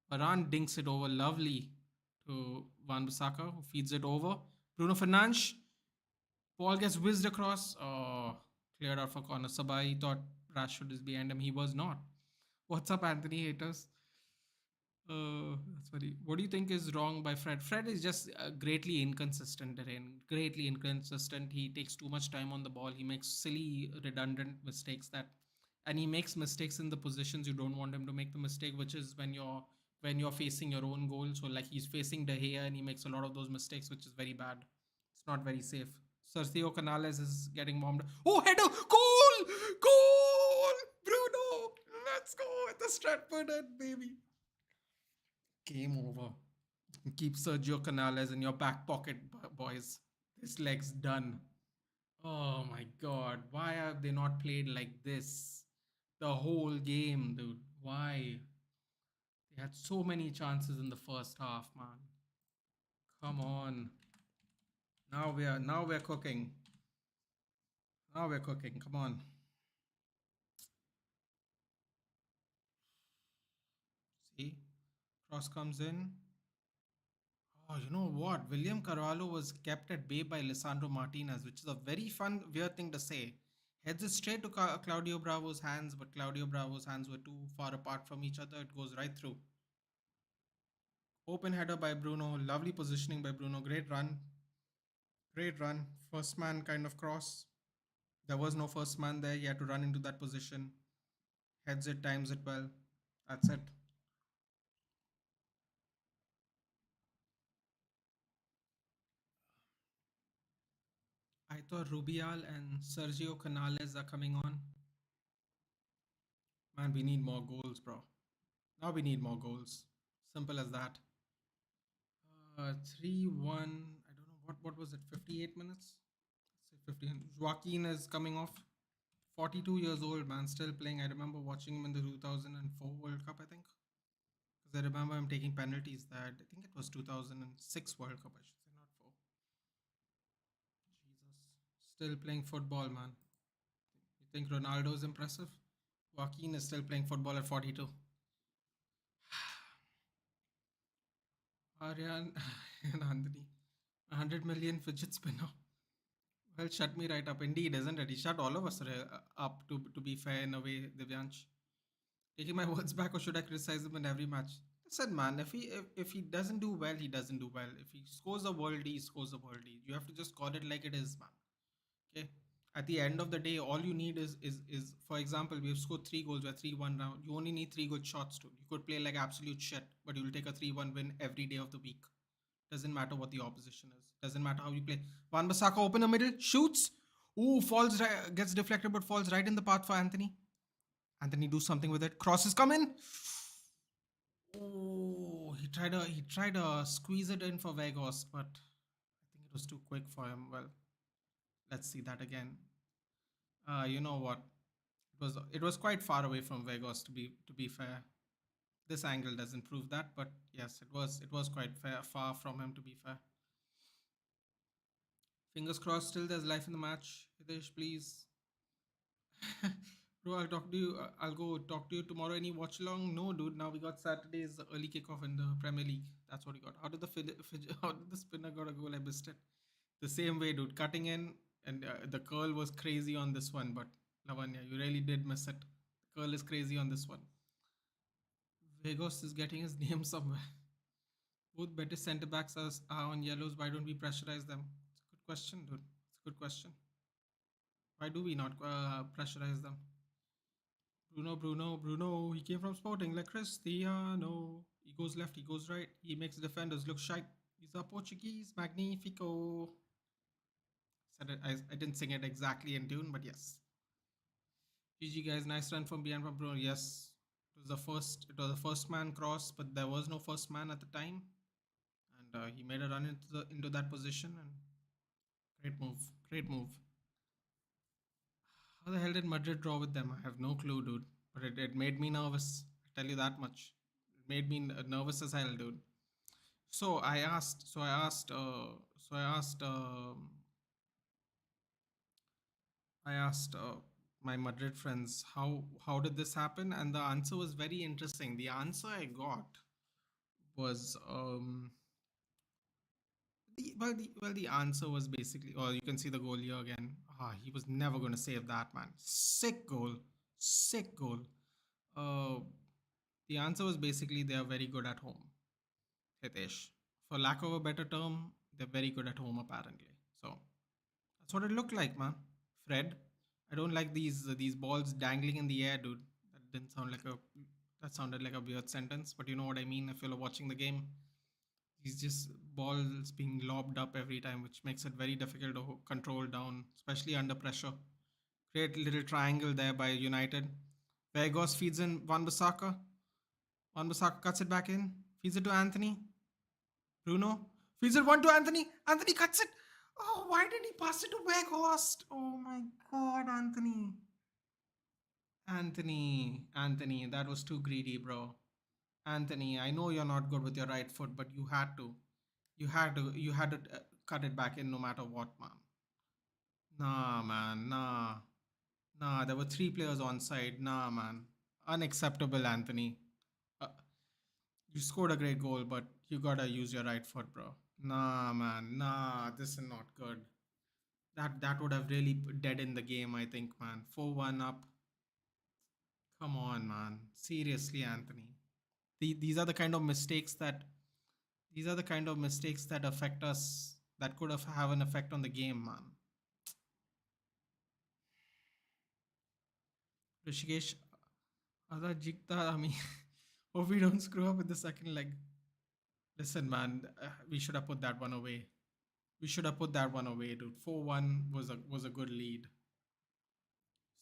Varane dinks it over lovely to Van Bissaka, who feeds it over. Bruno Fernandes. Ball gets whizzed across. Oh, cleared out for corner. Sabai thought Rashford is behind him. He was not. What's up, Anthony haters? That's funny. What do you think is wrong by Fred? Fred is just greatly inconsistent, Darren. Greatly inconsistent. He takes too much time on the ball. He makes silly, redundant mistakes and he makes mistakes in the positions you don't want him to make the mistake, which is when you're facing your own goal. So like he's facing De Gea and he makes a lot of those mistakes, which is very bad. It's not very safe. Sergio Canales is getting bombed. Oh, header! Goal! Goal! Bruno! Let's go at the Stratford end, baby. Game over. Keep Sergio Canales in your back pocket, boys. This leg's done. Oh my god. Why have they not played like this the whole game, dude? Why? They had so many chances in the first half, man. Come on. Now we're cooking. Now we're cooking. Come on. Cross comes in. Oh, you know what? William Carvalho was kept at bay by Lisandro Martinez, which is a very fun, weird thing to say. Heads it straight to Claudio Bravo's hands, but Claudio Bravo's hands were too far apart from each other. It goes right through. Open header by Bruno. Lovely positioning by Bruno. Great run. Great run. First man kind of cross. There was no first man there. He had to run into that position. Heads it, times it well. That's it. I thought Rubial and Sergio Canales are coming on. Man, we need more goals, bro. Now we need more goals. Simple as that. 3-1. I don't know what was it? 58 minutes. Let's say 15. Joaquin is coming off. 42 years old, man, still playing. I remember watching him in the 2004 World Cup, I think. Because I remember him taking penalties that I think it was 2006 World Cup, I should say, not 4. Jesus. Still playing football, man. You think Ronaldo is impressive? Joaquin is still playing football at 42. Aryan and Anthony. 100 million fidget spinner. Well, shut me right up. Indeed, isn't it? He shut all of us up, to be fair, in a way, Divyansh. Taking my words back, or should I criticize him in every match? Listen, man, if he doesn't do well, he doesn't do well. If he scores a worldie, he scores a worldie. You have to just call it like it is, man. Okay. At the end of the day, all you need is for example, we've scored 3 goals, we're 3-1 round. You only need 3 good shots, too. You could play like absolute shit, but you'll take a 3-1 win every day of the week. Doesn't matter what the opposition is. Doesn't matter how you play. Wan-Bissaka open the middle, shoots. Ooh, falls right, gets deflected, but falls right in the path for Anthony. Anthony do something with it. Crosses come in. Oh, he tried to squeeze it in for Weghorst, but I think it was too quick for him. Well, let's see that again. You know what? It was quite far away from Weghorst, to be fair. This angle doesn't prove that, but yes, it was quite far from him, to be fair. Fingers crossed. Still, there's life in the match. Hitesh, please. Bro, I'll talk to you. I'll go talk to you tomorrow. Any watch along? No, dude. Now we got Saturday's early kickoff in the Premier League. That's what we got. How did the spinner got a goal? I missed it. The same way, dude. Cutting in, and the curl was crazy on this one. But Lavanya, you really did miss it. The curl is crazy on this one. Vegas is getting his name somewhere. Both Betis centre backs are on yellows. Why don't we pressurize them? It's a good question, dude. It's a good question. Why do we not pressurize them? Bruno. He came from Sporting like Cristiano. He goes left, he goes right. He makes defenders look shy. These are Portuguese. Magnifico. I didn't sing it exactly in tune, but yes. GG guys, nice run from behind from Bruno. Yes, it was the first man cross, but there was no first man at the time, and he made a run into that position, and great move. How the hell did Madrid draw with them? I have no clue, dude. But it made me nervous. I tell you that much. It made me nervous as hell, dude. So I asked. So I asked. So I asked. I asked my Madrid friends how did this happen, and the answer was very interesting. The answer I got was the answer was basically, or you can see the goal here again. He was never going to save that, man. Sick goal. Sick goal. Uh, the answer was basically they are very good at home, Hitesh. For lack of a better term, they're very good at home, apparently. So that's what it looked like, man. Fred, I don't like these balls dangling in the air, dude. That sounded like a weird sentence, but you know what I mean if you're watching the game. He's just balls being lobbed up every time, which makes it very difficult to control down, especially under pressure. Great little triangle there by United. Vegas feeds in Wan-Bissaka. Wan-Bissaka cuts it back in. Feeds it to Anthony. Bruno. Feeds it one to Anthony. Anthony cuts it. Oh, why did he pass it to Weghorst? Oh my god, Anthony. Anthony, that was too greedy, bro. Anthony, I know you're not good with your right foot, but you had to. You had to cut it back in no matter what, man. Nah, man, nah. Nah, there were 3 players on side. Nah, man. Unacceptable, Anthony. Uh, You scored a great goal, but you gotta use your right foot, bro. Nah, man. Nah, this is not good. That would have really dead in the game, I think, man. 4-1 up. Come on, man. Seriously, Anthony. These are the kind of mistakes that these are the kind of mistakes that affect us, that could have an effect on the game, man. Rishikesh, Ada Jikta, I mean, hope we don't screw up with the second leg. Listen, man, we should have put that one away. We should have put that one away, dude. 4-1 was a good lead.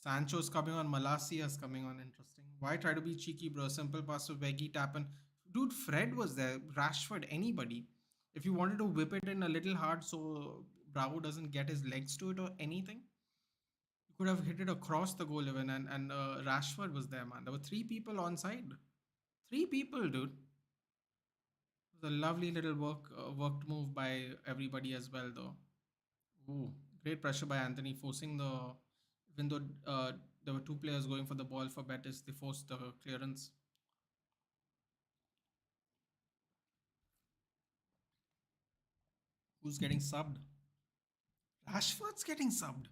Sancho's coming on, Malasia's coming on. Interesting. Why try to be cheeky, bro? Simple pass to Veggie tapping. Dude, Fred was there. Rashford, anybody. If you wanted to whip it in a little hard so Bravo doesn't get his legs to it or anything, you could have hit it across the goal even. And Rashford was there, man. There were three people on side. Three people, dude. It was a lovely little worked move by everybody as well, though. Ooh, great pressure by Anthony, forcing the. Even though there were two players going for the ball for Betis, they forced the clearance. Who's getting subbed? Rashford's getting subbed.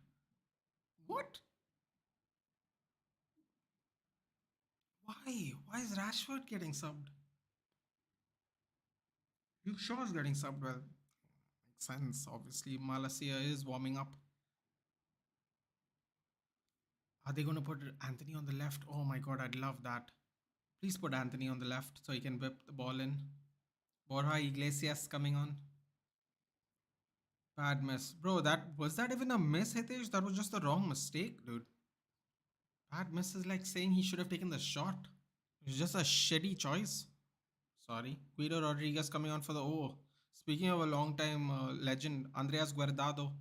What? Why? Why is Rashford getting subbed? Luke Shaw's getting subbed. Well, makes sense. Obviously, Malacia is warming up. Are they going to put Anthony on the left? Oh my god, I'd love that. Please put Anthony on the left so he can whip the ball in. Borja Iglesias coming on. Bad miss. Bro, that even a miss, Hitesh? That was just the wrong mistake, dude. Bad miss is like saying he should have taken the shot. It's just a shitty choice. Sorry. Guido Rodriguez coming on for the O. Speaking of a long time legend, Andreas Guardado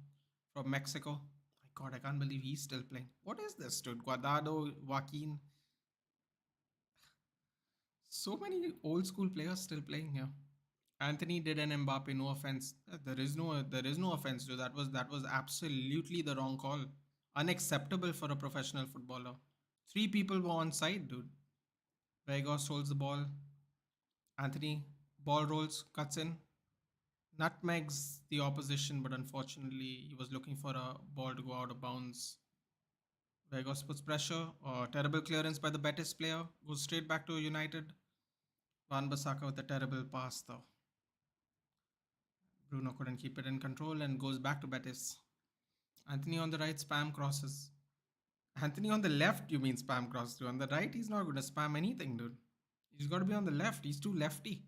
from Mexico. My god, I can't believe he's still playing. What is this, dude? Guardado, Joaquin. So many old school players still playing here. Anthony did an Mbappe, no offense. There is no offense, dude. That was absolutely the wrong call. Unacceptable for a professional footballer. Three people were on side, dude. Weghorst holds the ball. Anthony ball rolls, cuts in, nutmegs the opposition, but unfortunately he was looking for a ball to go out of bounds. Weghorst puts pressure. Terrible clearance by the Betis player. Goes straight back to United. Van Bissaka with a terrible pass though. Bruno couldn't keep it in control and goes back to Betis. Anthony on the right spam crosses. Anthony on the left, you mean spam crosses? On the right, he's not going to spam anything, dude. He's got to be on the left. He's too lefty.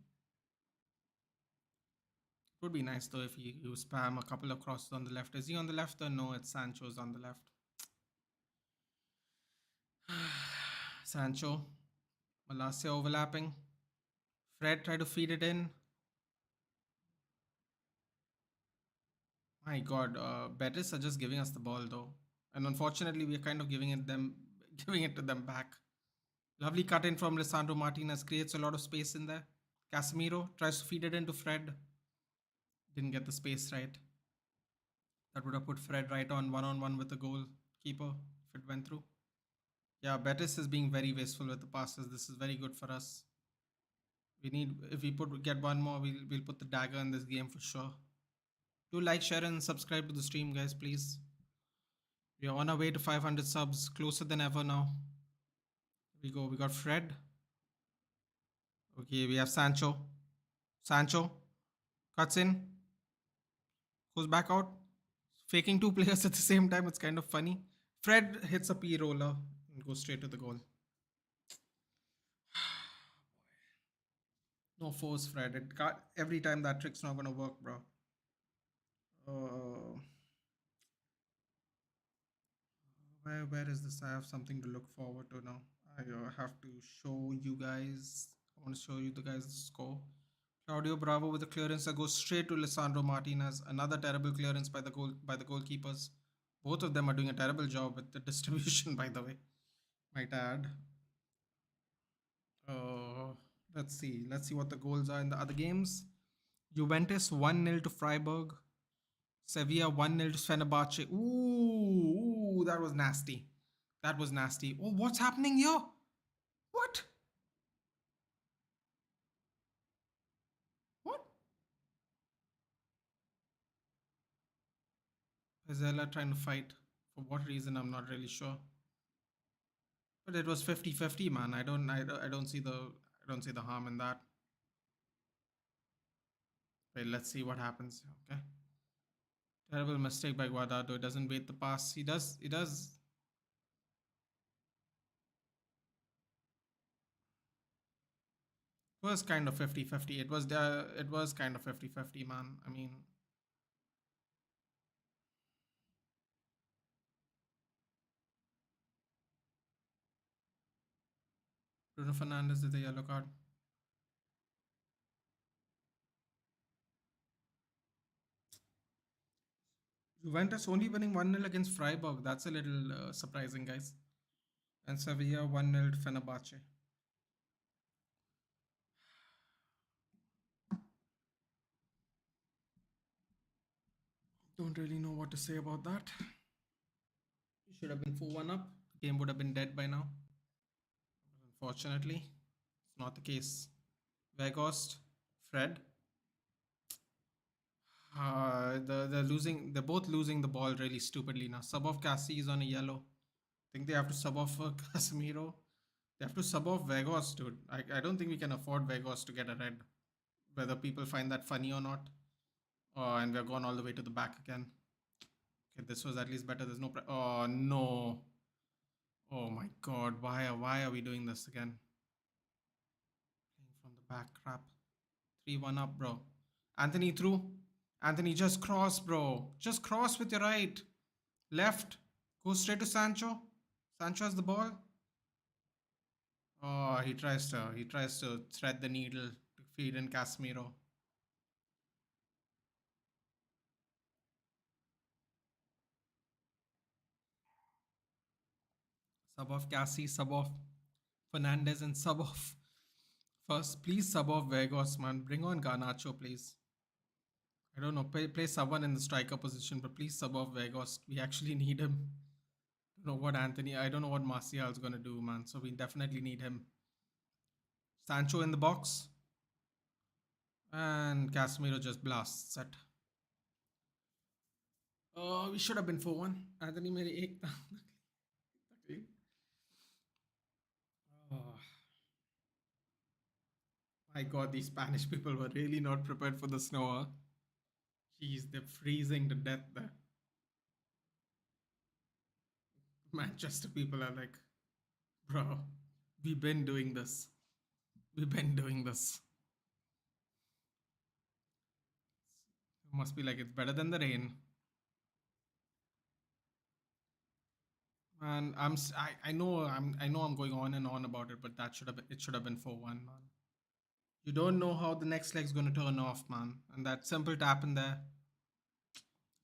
It would be nice though if you spam a couple of crosses on the left. Is he on the left or no? It's Sancho's on the left. Sancho, Malasia overlapping. Fred tried to feed it in. My God, Betis are just giving us the ball though, and unfortunately we are kind of giving it to them back. Lovely cut in from Lisandro Martinez creates a lot of space in there. Casemiro tries to feed it into Fred. Didn't get the space right. That would have put Fred right on one with the goalkeeper if it went through. Yeah, Betis is being very wasteful with the passes. This is very good for us. We need, if we get one more, we'll put the dagger in this game for sure. Do like, share, and subscribe to the stream, guys, please. We are on our way to 500 subs, closer than ever now. Here we go. We got Fred. Okay, we have Sancho. Sancho cuts in, goes back out, faking two players at the same time. It's kind of funny. Fred hits a P roller and goes straight to the goal. No force, Fred. It can't, every time that trick's not gonna work, bro. Uh, where is this? I have something to look forward to now. I have to show you guys. I want to show you the guys' score. Claudio Bravo with a clearance that goes straight to Lisandro Martinez. Another terrible clearance by the goalkeepers. Both of them are doing a terrible job with the distribution, by the way. Might add. Uh, let's see. Let's see what the goals are in the other games. Juventus 1-0 to Freiburg. Sevilla 1-0 to Fenerbahce. Ooh, that was nasty. That was nasty. Oh, what's happening here? What? Azela trying to fight. For what reason, I'm not really sure. But it was 50-50, man. I don't see the harm in that. Wait, let's see what happens. Okay. Terrible mistake by Guardado. It doesn't wait the pass. He does. It was kind of 50-50. It was kind of 50-50, man. I mean, Bruno Fernandes did the yellow card. Juventus only winning 1-0 against Freiburg. That's a little surprising, guys. And Sevilla 1-0 to Fenerbahce. Don't really know what to say about that. It should have been 4-1 up. The game would have been dead by now. Unfortunately, it's not the case. Weghorst, Fred. They're losing. They're both losing the ball really stupidly now. Sub off Cassie is on a yellow. I think they have to sub off Casemiro. They have to sub off Weghorst, dude. I don't think we can afford Weghorst to get a red. Whether people find that funny or not. Oh, and we're gone all the way to the back again. Okay, this was at least better. There's no. Oh no. Oh my God. Why are we doing this again? Playing from the back, crap. 3-1 up, bro. Anthony through. Anthony, just cross, bro. Just cross with your right. Left. Go straight to Sancho. Sancho has the ball. Oh, he tries to thread the needle to feed in Casemiro. Sub off Cassie, sub off Fernandez, and sub off. First, please sub off Vegas, man. Bring on Garnacho, please. I don't know. Play someone in the striker position, but please sub off Vegas. We actually need him. I don't know what Anthony. I don't know what Martial's gonna do, man. So we definitely need him. Sancho in the box, and Casemiro just blasts it. Oh, we should have been 4-1. Anthony made it. Oh my God, these Spanish people were really not prepared for the snow. Huh? Jeez, they're freezing to death there. Manchester people are like, bro, we've been doing this. We've been doing this. It must be like it's better than the rain. And I know I'm going on and on about it, but it should have been 4-1, man. You don't know how the next leg's gonna turn off, man. And that simple tap in there,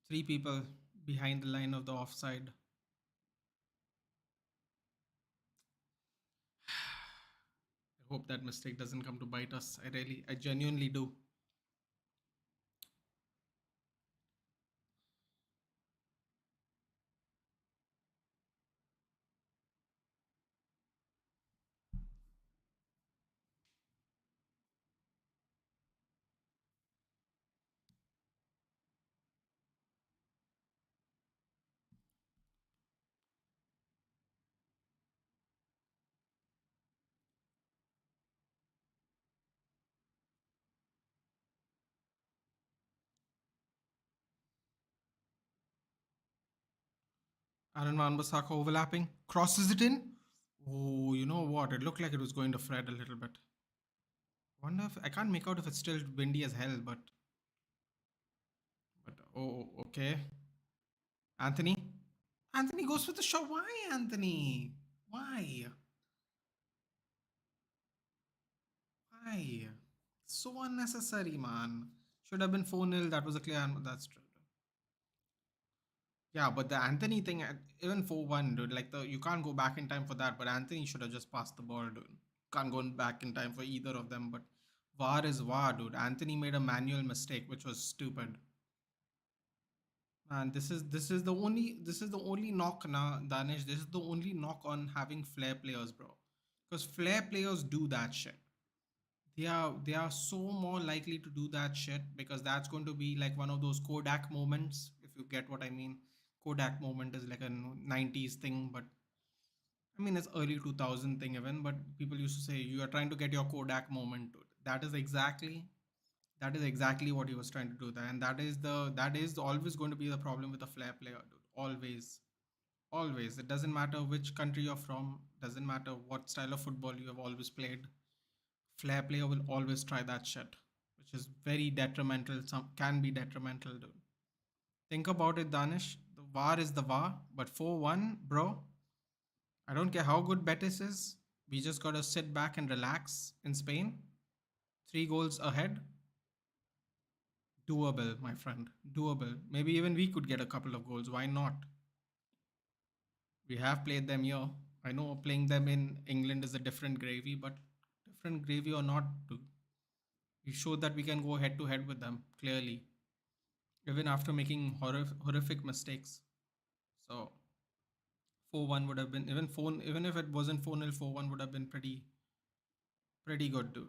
three people behind the line of the offside. I hope that mistake doesn't come to bite us. I genuinely do. Aaron Wan-Bissaka overlapping, crosses it in. Oh, you know what? It looked like it was going to Fred a little bit. Wonder if I can't make out if it's still windy as hell, but oh, okay. Anthony, Anthony goes for the shot. Why, Anthony? Why? Why? So unnecessary, man. Should have been 4-0. That was a clear. That's true. Yeah, but the Anthony thing, even 4-1, dude. Like you can't go back in time for that. But Anthony should have just passed the ball, dude. Can't go back in time for either of them. But VAR is VAR, dude. Anthony made a manual mistake, which was stupid. Man, this is the only knock now, Danish. This is the only knock on having flair players, bro. Because flair players do that shit. They are so more likely to do that shit because that's going to be like one of those Kodak moments. If if you get what I mean. Kodak moment is like a 90s thing, but I mean, it's early 2000 thing even, but people used to say you are trying to get your Kodak moment. Dude. That is exactly what he was trying to do there, and that is always going to be the problem with a flair player, dude. Always, always. It doesn't matter which country you're from, doesn't matter what style of football you have always played. Flair player will always try that shit, which is very detrimental. Some can be detrimental, dude. Think about it, Danish. The VAR is the VAR, but 4-1, bro. I don't care how good Betis is. We just gotta sit back and relax in Spain. 3 goals ahead. Doable, my friend. Doable. Maybe even we could get a couple of goals. Why not? We have played them here. I know playing them in England is a different gravy, but different gravy or not, we showed that we can go head to head with them, clearly. Even after making horrific mistakes. So 4-1 would have been even if it wasn't 4-0, 4-1 would have been pretty good, dude.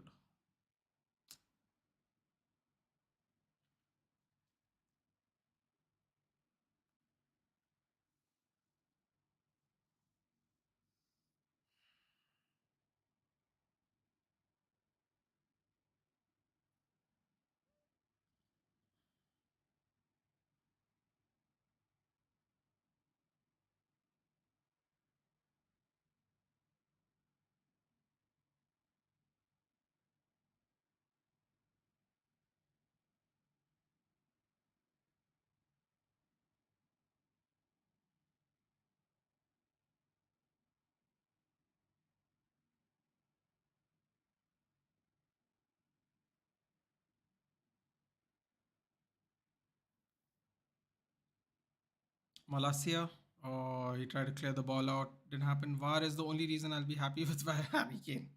Malasia, oh, he tried to clear the ball out. Didn't happen. VAR is the only reason I'll be happy with Harry Kane.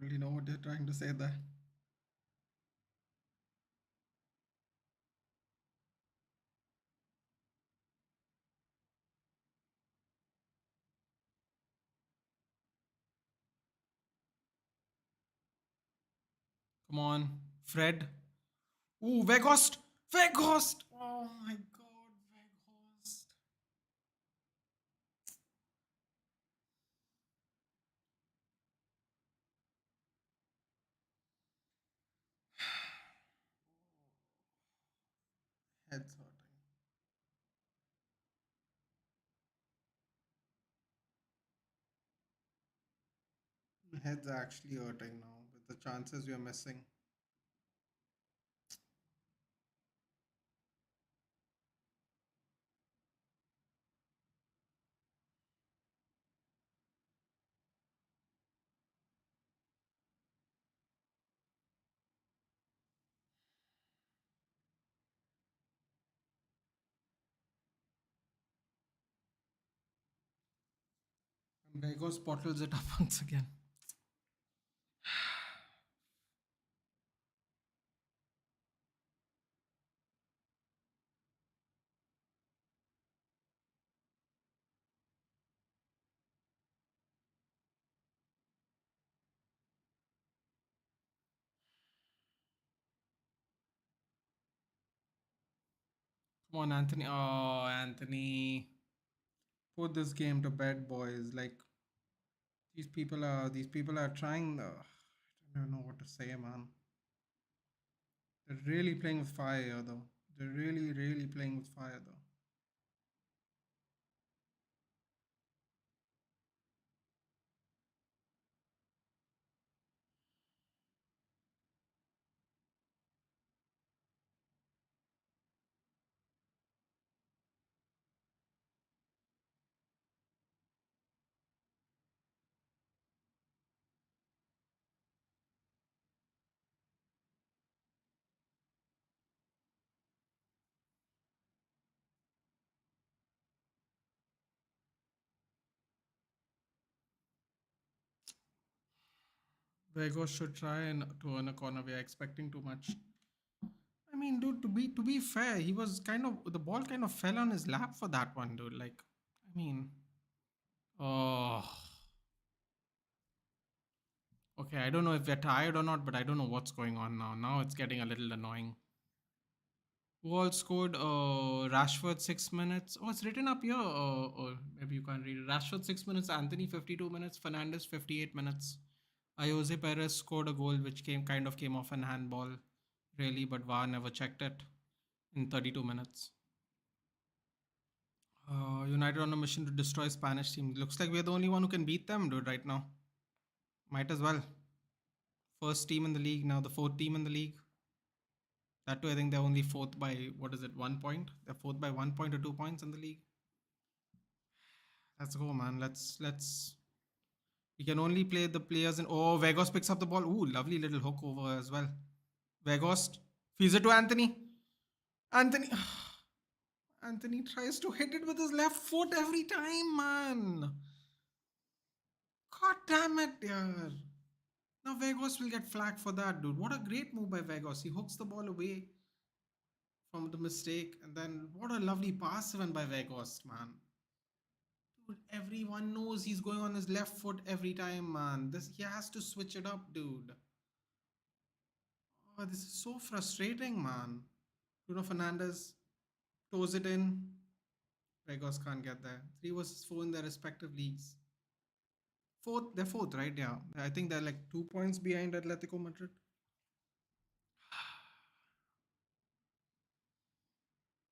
Totally know what they're trying to say there. Come on, Fred. Ooh, Weghorst! Weghorst! Oh my god, Weghorst. Head's hurting. Head's actually hurting now with the chances we are missing. And Weghorst bottles it up once again. Come on, Anthony. Oh, Anthony. Put this game to bed, boys. Like these people are trying. I don't know what to say, man. They're really playing with fire, though. They're really, really playing with fire, though. Vegas should try and to earn a corner. We are expecting too much. I mean, dude, to be fair, he was kind of the ball kind of fell on his lap for that one, dude. Like, I mean, oh, Okay, I don't know if we're tired or not, but I don't know what's going on now. Now it's getting a little annoying. Who all scored? Rashford 6 minutes. Oh, it's written up here. Or maybe you can't read it. Rashford 6 minutes. Anthony 52 minutes. Fernandes 58 minutes. Jose Perez scored a goal which came off an handball, really, but VAR never checked it in 32 minutes. United on a mission to destroy Spanish team. Looks like we're the only one who can beat them, dude, right now. Might as well. First team in the league, now the fourth team in the league. That too, I think they're only fourth by, what is it, 1 point? They're fourth by 1 point or 2 points in the league. Let's go, man. Let's. We can only play the players in. Oh, Weghorst picks up the ball. Ooh, lovely little hook over as well. Weghorst feeds it to Anthony. Anthony. Anthony tries to hit it with his left foot every time, man. God damn it, dear. Now Weghorst will get flagged for that, dude. What a great move by Weghorst. He hooks the ball away from the mistake. And then what a lovely pass even by Weghorst, man. Dude, everyone knows he's going on his left foot every time, man. He has to switch it up, dude. Oh, this is so frustrating, man. Bruno Fernandes toes it in. Weghorst can't get there. 3 versus 4 in their respective leagues. They're fourth, right? Yeah. I think they're like 2 points behind Atletico Madrid.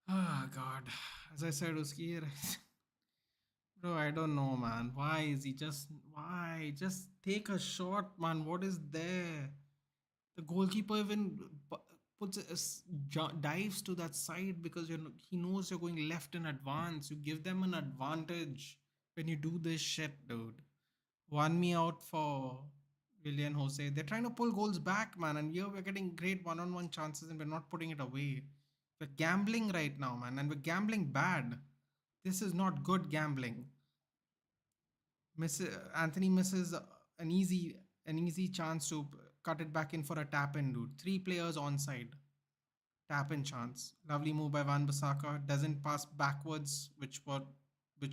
Ah, God. As I said, Uski, bro, I don't know, man. Why is he just. Why? Just take a shot, man. What is there? The goalkeeper even dives to that side because he knows you're going left in advance. You give them an advantage when you do this shit, dude. 1 me out for Willian Jose. They're trying to pull goals back, man. And here we're getting great one-on-one chances and we're not putting it away. We're gambling right now, man. And we're gambling bad. This is not good gambling. Anthony misses an easy chance to cut it back in for a tap-in, dude. 3 players onside. Tap-in chance. Lovely move by Wan-Bissaka. Doesn't pass backwards, which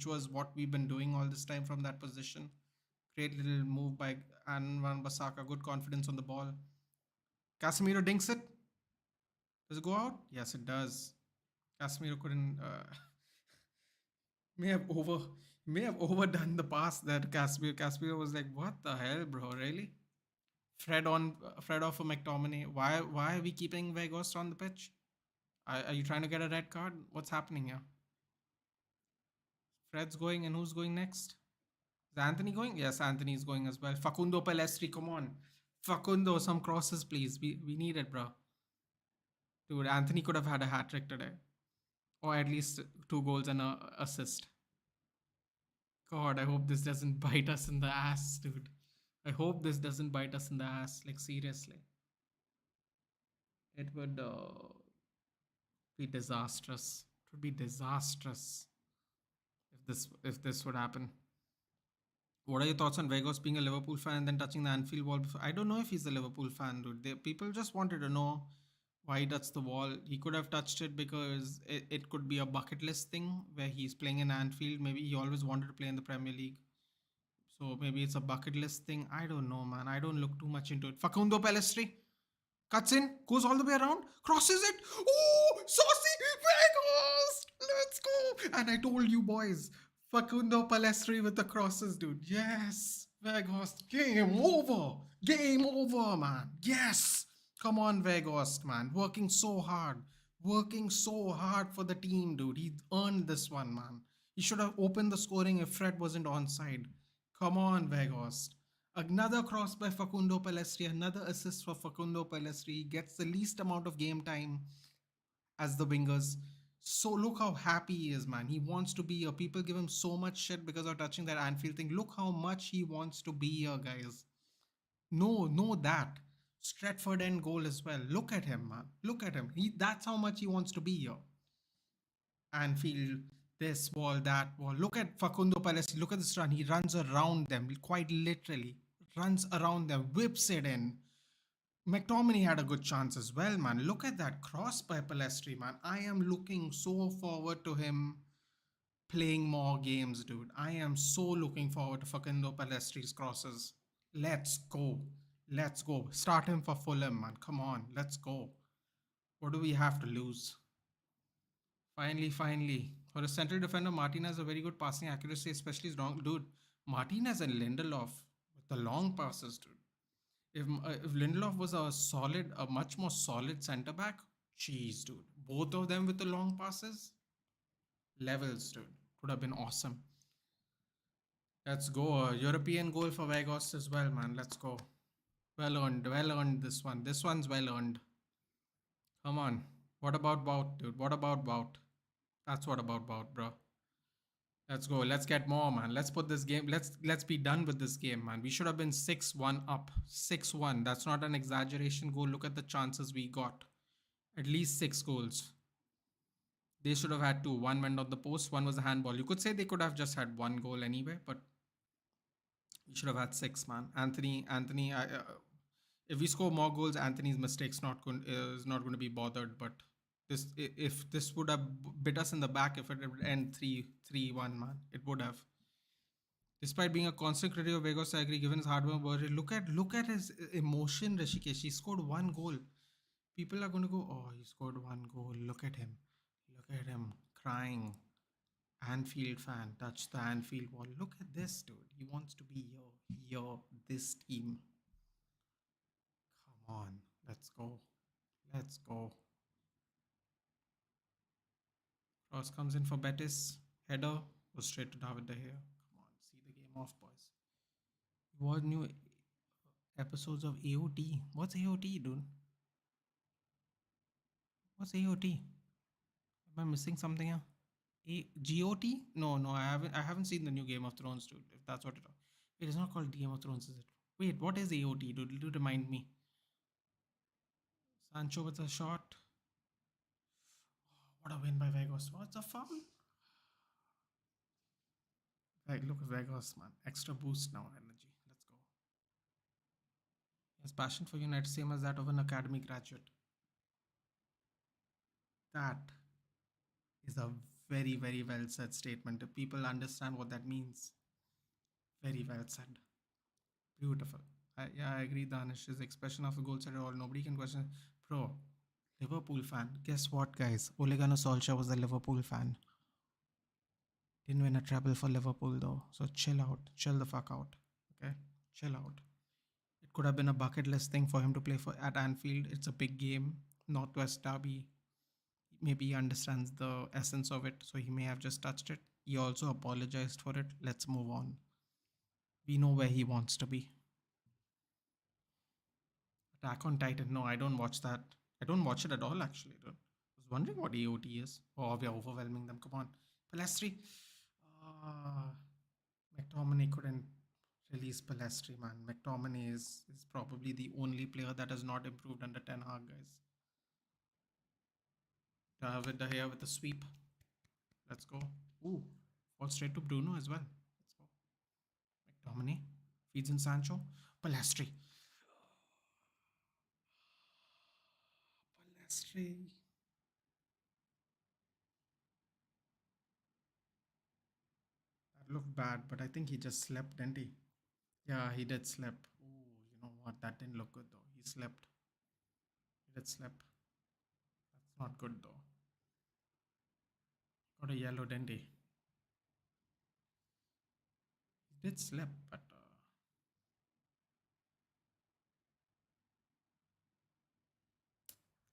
was what we've been doing all this time from that position. Great little move by Wan-Bissaka. Good confidence on the ball. Casemiro dinks it. Does it go out? Yes, it does. Casemiro couldn't. May have overdone the pass that Casemiro. Casemiro was like, "What the hell, bro? Really?" Fred off for McTominay. Why are we keeping Weghorst on the pitch? Are you trying to get a red card? What's happening here? Fred's going, and who's going next? Is Anthony going? Yes, Anthony's going as well. Facundo Pellistri, come on. Facundo, some crosses, please. We need it, bro. Dude, Anthony could have had a hat trick today. Or at least 2 goals and an assist. God, I hope this doesn't bite us in the ass, dude. I hope this doesn't bite us in the ass. Like, seriously. It would be disastrous. It would be disastrous if this would happen. What are your thoughts on Weghorst being a Liverpool fan and then touching the Anfield wall before? I don't know if he's a Liverpool fan, dude. People just wanted to know why he touched the wall. He could have touched it because it could be a bucket list thing where he's playing in Anfield. Maybe he always wanted to play in the Premier League. So maybe it's a bucket list thing. I don't know, man. I don't look too much into it. Facundo Pellistri cuts in, goes all the way around, crosses it. Oh, saucy Weghorst! Let's go! And I told you, boys, Facundo Pellistri with the crosses, dude. Yes, Weghorst. Game over. Game over, man. Yes. Come on, Weghorst, man. Working so hard. Working so hard for the team, dude. He earned this one, man. He should have opened the scoring if Fred wasn't onside. Come on, Weghorst. Another cross by Facundo Pellistri. Another assist for Facundo Pellistri. He gets the least amount of game time as the wingers. So look how happy he is, man. He wants to be here. People give him so much shit because of touching that Anfield thing. Look how much he wants to be here, guys. No, that. Stretford end goal as well. Look at him, man. Look at him. That's how much he wants to be here. Anfield, this wall, that wall. Look at Facundo Pellistri. Look at this run. He runs around them, quite literally. Runs around them, whips it in. McTominay had a good chance as well, man. Look at that cross by Pellistri, man. I am looking so forward to him playing more games, dude. I am so looking forward to Facundo Pellistri's crosses. Let's go. Let's go. Start him for Fulham, man. Come on, let's go. What do we have to lose? Finally, finally. For a central defender, Martinez has a very good passing accuracy, especially strong. Dude, Martinez and Lindelof with the long passes, dude. If Lindelof was a much more solid centre back, jeez, dude. Both of them with the long passes, levels, dude. Could have been awesome. Let's go. A European goal for Weghorst as well, man. Let's go. Well earned this one. This one's well earned. Come on. What about Wout, dude? What about Wout? That's what about Wout, bro. Let's go. Let's get more, man. Let's put this game. Let's be done with this game, man. We should have been 6-1 up. 6-1. That's not an exaggeration goal. Look at the chances we got. At least 6 goals. They should have had 2. One went on the post, one was a handball. You could say they could have just had 1 goal anyway, but we should have had 6, man. Anthony, if we score more goals, Anthony's mistakes is not going to be bothered. But if this would have bit us in the back, if it would end 3-1, man, it would have. Despite being a constant critic of Vegas, I agree. Given his hard work, look at his emotion, Rishikesh. He scored 1 goal. People are going to go, oh, he scored 1 goal. Look at him crying. Anfield fan, touch the Anfield wall. Look at this, dude. He wants to be this team. Come on, let's go. Let's go. Cross comes in for Betis. Header goes straight to David De Gea. Come on, see the game off, boys. What new episodes of AOT? What's AOT, dude? What's AOT? Am I missing something here? GOT? No, I haven't seen the new Game of Thrones, dude. If that's what it is not called Game of Thrones, is it? Wait, what is AOT, dude? Do remind me. Sancho with a shot. Oh, what a win by Vegas. What's a foul? Like, look at Vegas, man. Extra boost now, energy. Let's go. His passion for United, same as that of an academy graduate. That is a very, very well said statement. If people understand what that means, very well said. Beautiful. I agree, Danish. His expression of a goal set all. Nobody can question. Bro, Liverpool fan. Guess what, guys? Ole Gunnar Solskjaer was a Liverpool fan. Didn't win a treble for Liverpool, though. So chill out. Chill the fuck out. Okay? Chill out. It could have been a bucket list thing for him to play for at Anfield. It's a big game. Northwest Derby. Maybe he understands the essence of it, so he may have just touched it. He also apologized for it. Let's move on. We know where he wants to be. Attack on Titan. No, I don't watch that. I don't watch it at all, actually. Dude. I was wondering what AOT is. Oh, we are overwhelming them. Come on. Palestri. McTominay couldn't release Palestri, man. McTominay is probably the only player that has not improved under Ten Hag, guys. David De Gea with the sweep. Let's go. Ooh, fall straight to Bruno as well. Let's go. McTominay feeds in Sancho. Palestri. Palestri. That looked bad, but I think he just slept, didn't he? Yeah, he did sleep. Ooh, you know what? That didn't look good though. He slept. He did sleep. That's not good though. Got a yellow, didn't he? He did sleep, but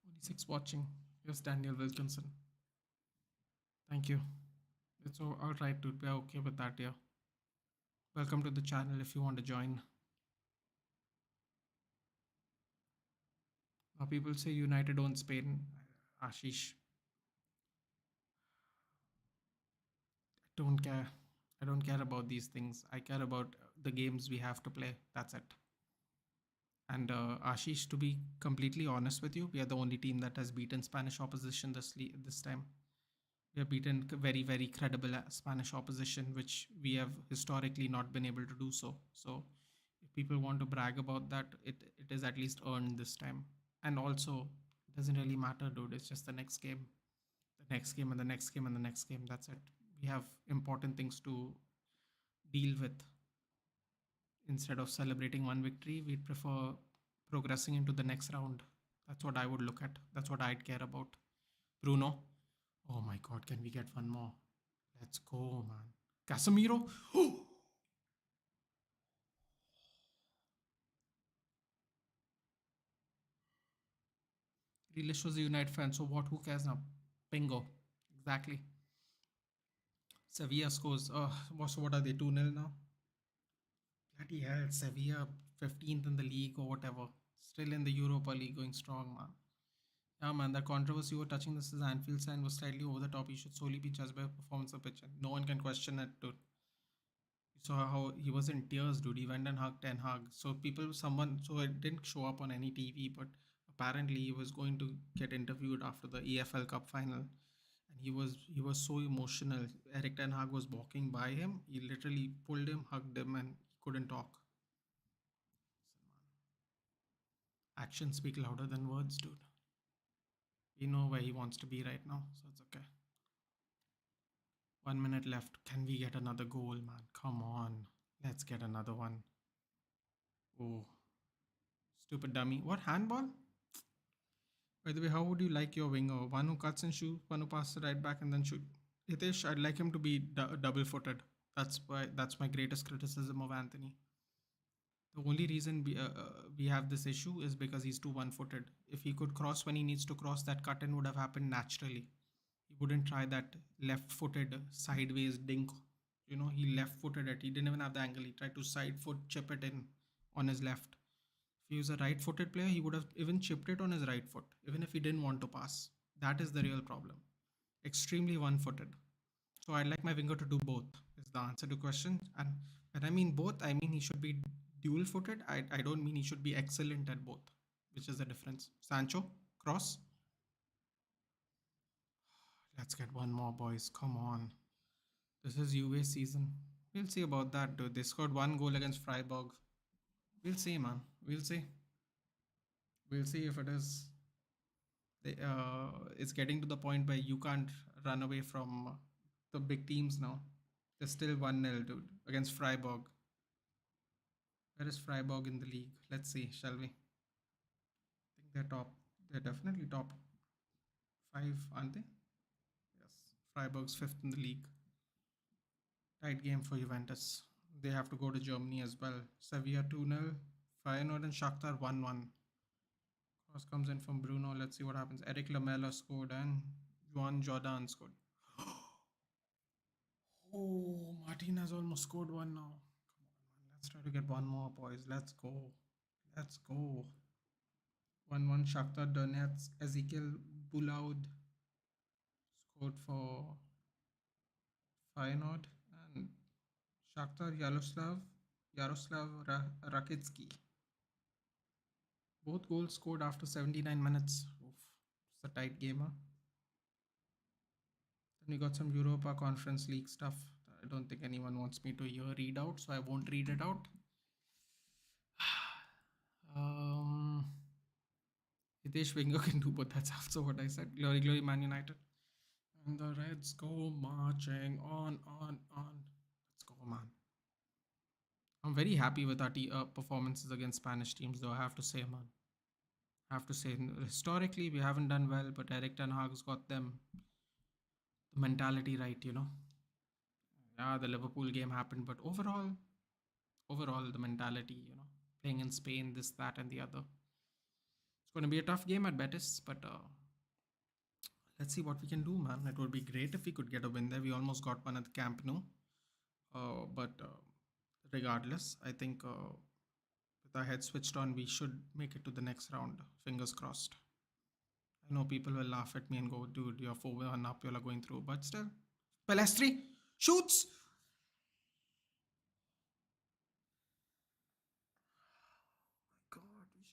26 watching. Yes, Daniel Wilkinson. Thank you. It's all right, dude. We're okay with that, yeah. Welcome to the channel if you want to join. People say United owns Spain. Ashish. I don't care. I don't care about these things. I care about the games we have to play. That's it. And Ashish, to be completely honest with you, we are the only team that has beaten Spanish opposition this time. We have beaten very, very credible Spanish opposition, which we have historically not been able to do so. So if people want to brag about that, it is at least earned this time. And also, it doesn't really matter, dude. It's just the next game, the next game, and the next game, and the next game. That's it. We have important things to deal with. instead of celebrating one victory, we'd prefer progressing into the next round. That's what I would look at. That's what I'd care about. Bruno. Oh my god, can we get one more? Let's go, man. Casemiro. Grealish was a United fan, so what? Who cares now? Bingo. Exactly. Sevilla scores. What are they? 2-0 now? Bloody hell. Sevilla 15th in the league or whatever. Still in the Europa League going strong, man. Yeah, man, the controversy over touching this Anfield sign was slightly over the top. He should solely be judged by performance of pitch. And no one can question it, dude. You saw how he was in tears, dude. He went and hugged Ten Hag. So it didn't show up on any TV, but apparently he was going to get interviewed after the EFL Cup final. And he was so emotional. Erik Ten Hag was walking by him. He literally pulled him, hugged him, and he couldn't talk. Actions speak louder than words, dude. We know where he wants to be right now, so it's okay. 1 minute left. Can we get another goal, man? Come on. Let's get another one. Oh, stupid dummy. What, handball? By the way, how would you like your winger? One who cuts and shoots, one who passes right back and then shoot. Hitesh, I'd like him to be double-footed. That's my greatest criticism of Anthony. The only reason we have this issue is because he's too one-footed. If he could cross when he needs to cross, that cut-in would have happened naturally. He wouldn't try that left-footed sideways dink. He left-footed it. He didn't even have the angle. He tried to side foot chip it in on his left. If he was a right-footed player, he would have even chipped it on his right foot, even if he didn't want to pass. That is the real problem. Extremely one-footed. So I'd like my winger to do both, is the answer to question. And when I mean both, I mean he should be dual-footed. I don't mean he should be excellent at both, which is the difference. Sancho, cross. Let's get one more, boys. Come on. This is UA season. We'll see about that, dude. They scored one goal against Freiburg. We'll see, man. We'll see. We'll see if it is. It's getting to the point where you can't run away from the big teams now. They're still 1-0, dude, against Freiburg. Where is Freiburg in the league? Let's see, shall we? I think they're top. They're definitely top 5, aren't they? Yes. Freiburg's 5th in the league. Tight game for Juventus. They have to go to Germany as well. Sevilla 2-0. Feyenoord and Shakhtar 1-1. Cross comes in from Bruno. Let's see what happens. Eric Lamela scored and Juan Jordan scored. Oh, Martinez almost scored one now. Come on, man. Let's try to get one more, boys. Let's go. Let's go. 1-1 Shakhtar Donetsk. Ezekiel Bulaud scored for Feyenoord. And Shakhtar Yaroslav Rakitsky. Both goals scored after 79 minutes. Oof, it's a tight game, huh? Then we got some Europa Conference League stuff. I don't think anyone wants me to read out, so I won't read it out. Hitesh Wenger can do, but that's also what I said. Glory, glory, Man United. And the Reds go marching on. Let's go, man. I'm very happy with our performances against Spanish teams, though, I have to say, man. I have to say, historically, we haven't done well, but Erik Ten Hag's got them the mentality right, Yeah, the Liverpool game happened, but overall, the mentality, playing in Spain, this, that, and the other. It's going to be a tough game at Betis, but let's see what we can do, man. It would be great if we could get a win there. We almost got one at the Camp Nou, but regardless, I think with our head switched on, we should make it to the next round. Fingers crossed. I know people will laugh at me and go, dude, you're 4-1 up, you're going through, but still. Pelestri shoots.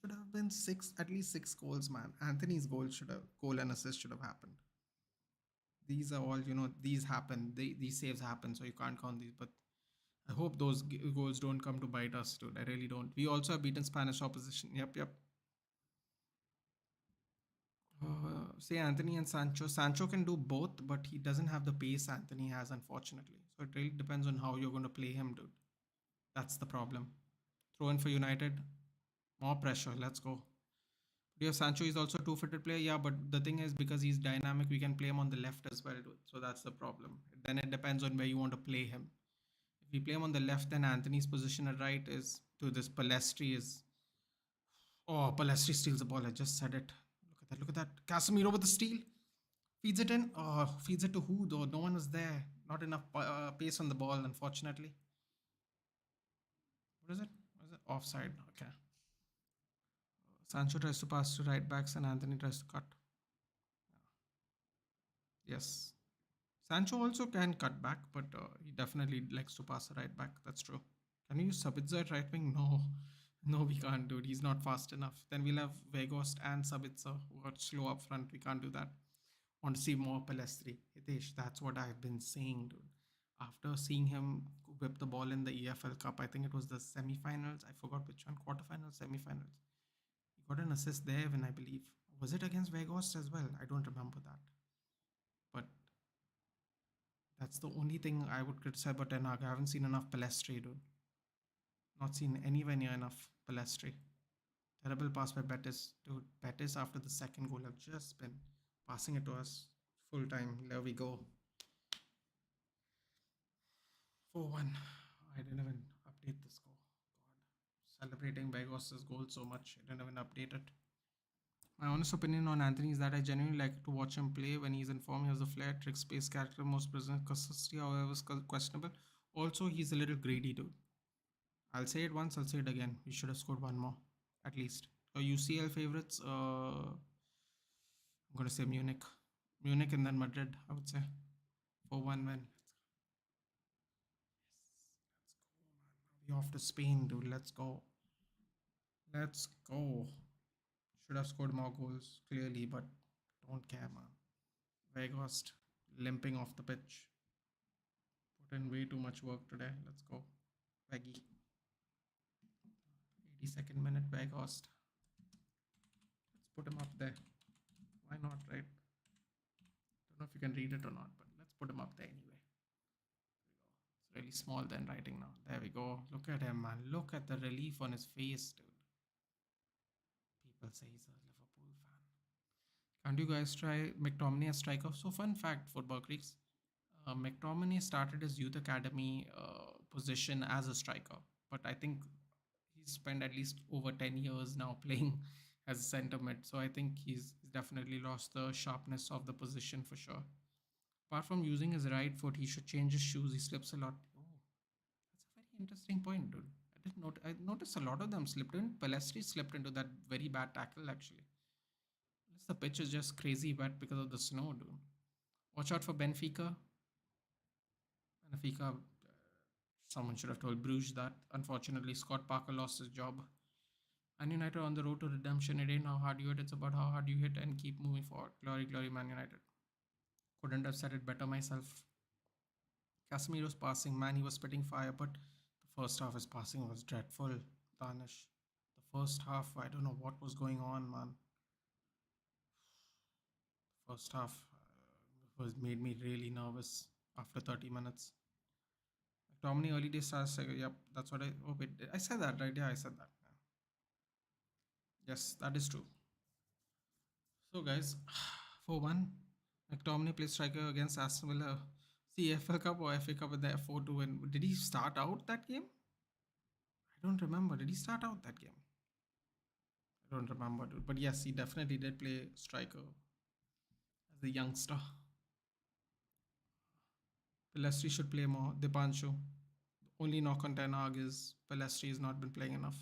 Should have been at least six goals, man. Anthony's goal and assist should have happened. These are all, these happen. These saves happen, so you can't count these. But I hope those goals don't come to bite us, dude. I really don't. We also have beaten Spanish opposition. Yep. Say Anthony and Sancho. Sancho can do both, but he doesn't have the pace Anthony has, unfortunately. So it really depends on how you're going to play him, dude. That's the problem. Throw in for United. More pressure. Let's go. Yeah, Sancho is also a two-footed player. Yeah, but the thing is, because he's dynamic, we can play him on the left as well, dude. So that's the problem. Then it depends on where you want to play him. If we play him on the left, then Anthony's position at right is to this Palestri is. Oh, Palestri steals the ball. I just said it. Look at that. Look at that. Casemiro with the steal. Feeds it in. Oh, feeds it to who though? No one is there. Not enough pace on the ball, unfortunately. What is it? What is it? Offside. Okay. Sancho tries to pass to right backs and Anthony tries to cut. Yes. Sancho also can cut back, but he definitely likes to pass a right back. That's true. Can you use Sabitzer at right wing? No. No, we can't, dude. He's not fast enough. Then we'll have Weghorst and Sabitzer who are slow up front. We can't do that. Want to see more Palestri. Hitesh, that's what I've been saying, dude. After seeing him whip the ball in the EFL Cup, I think it was the semi-finals. I forgot which one. Quarterfinals, semi-finals. He got an assist there when I believe. Was it against Weghorst as well? I don't remember that. But that's the only thing I would criticize about Ten Hag. I haven't seen enough Palestri, dude. Not seen anywhere near enough Palestri. Terrible pass by Betis. Dude, Betis after the second goal have just been passing it to us full time. There we go. 4-1. I didn't even update the score. God. Celebrating Weghorst's goal so much. I didn't even update it. My honest opinion on Anthony is that I genuinely like to watch him play when he's in form. He has a flair, trick, space, character, most present, consistency, however, is questionable. Also, he's a little greedy, dude. I'll say it once, I'll say it again. We should have scored one more, at least. UCL favorites, I'm going to say Munich. Munich and then Madrid, I would say. 4-1 win. Yes. Let's go, man. We're off to Spain, dude. Let's go. Let's go. Should have scored more goals, clearly, but don't care, man. Weghorst limping off the pitch. Put in way too much work today. Let's go. Weggy. 82nd minute, Weghorst. Let's put him up there. Why not, right? Don't know if you can read it or not, but let's put him up there anyway. It's really small then writing now. There we go. Look at him, man. Look at the relief on his face, dude. People say he's a Liverpool fan. Can't you guys try McTominay as striker? So fun fact, Football Creeks. McTominay started his youth academy position as a striker, but I think he's spent at least over 10 years now playing as a centre mid. So I think he's definitely lost the sharpness of the position for sure. Apart from using his right foot, he should change his shoes. He slips a lot. Oh, that's a very interesting point, dude. I noticed a lot of them slipped in. Palestri slipped into that very bad tackle, actually. The pitch is just crazy wet because of the snow, dude. Watch out for Benfica. Benfica, someone should have told Bruges that. Unfortunately, Scott Parker lost his job. Man United on the road to redemption. It ain't how hard you hit, it's about how hard you hit and keep moving forward. Glory, glory, Man United. Couldn't have said it better myself. Casemiro's passing, man, he was spitting fire, but the first half his passing was dreadful. Danish. The first half, I don't know what was going on, man. First half was made me really nervous after 30 minutes. McTominay early days starts. Yep, that's what I. Oh wait, I said that right? Yeah, I said that. Yes, that is true. So guys, 4-1. McTominay plays striker against Aston Villa. See FA Cup or FA Cup with the 4-2 win. Did he start out that game? I don't remember. Did he start out that game? I don't remember, dude. But yes, he definitely did play striker as a youngster. Palestri should play more. Dipanshu. Only knock on Ten Hag is Palestri has not been playing enough.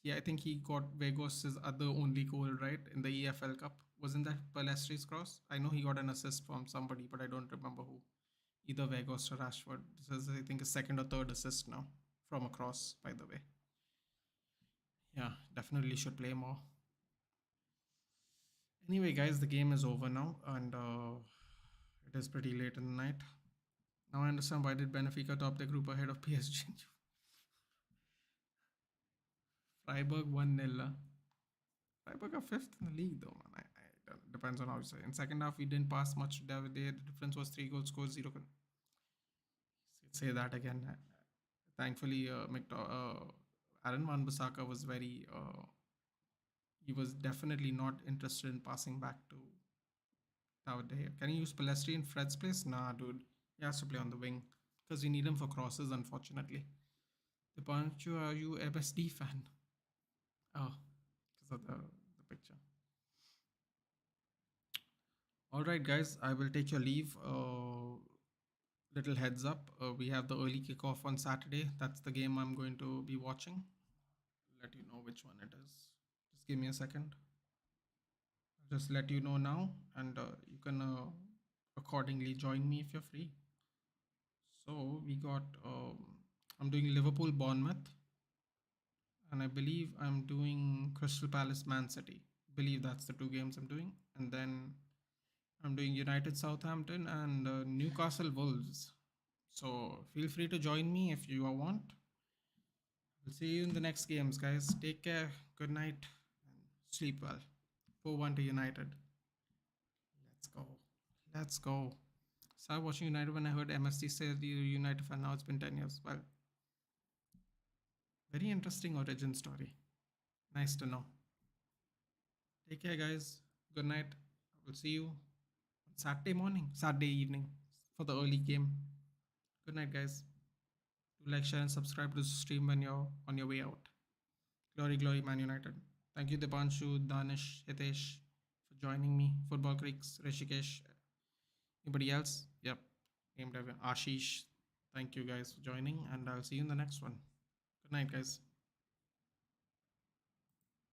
Yeah, I think he got Weghorst's other only goal, right? In the EFL Cup. Wasn't that Palestri's cross? I know he got an assist from somebody, but I don't remember who. Either Weghorst or Rashford. This is, I think, a second or third assist now from a cross, by the way. Yeah, definitely should play more. Anyway, guys, the game is over now, and it is pretty late in the night. Now I understand why did Benfica top their group ahead of PSG. Freiburg 1-0. Freiburg are 5th in the league, though, man. Depends on how you say. In second half, we didn't pass much to David. The difference was 3 goals scored, 0. Say that again. Thankfully, Aaron Wan-Bissaka was he was definitely not interested in passing back to Tavernier. Can you use Palestri in Fred's place? Nah, dude. He has to play on the wing because we need him for crosses, unfortunately. Dipanshu, are you MSD fan? Oh, because of the picture. All right, guys, I will take your leave. Little heads up, we have the early kickoff on Saturday. That's the game I'm going to be watching. Let you know which one it is. Just give me a second. I'll just let you know now, and you can accordingly join me if you're free. So we got. I'm doing Liverpool Bournemouth, and I believe I'm doing Crystal Palace Man City. I believe that's the two games I'm doing, and then I'm doing United Southampton and Newcastle Wolves. So feel free to join me if you want. We'll see you in the next games, guys. Take care. Good night and sleep well. 4-1 to United. Let's go. Let's go. Started watching United when I heard MST say you're a United fan. Now it's been 10 years. Well, very interesting origin story. Nice to know. Take care, guys. Good night. I will see you on Saturday morning, Saturday evening for the early game. Good night, guys. Do like, share, and subscribe to the stream when you're on your way out. Glory, glory, Man United. Thank you, Dipanshu, Danish, Hitesh, for joining me. Football Creeks, Rishikesh. Anybody else? Yep. Named Ashish. Thank you guys for joining, and I'll see you in the next one. Good night, guys.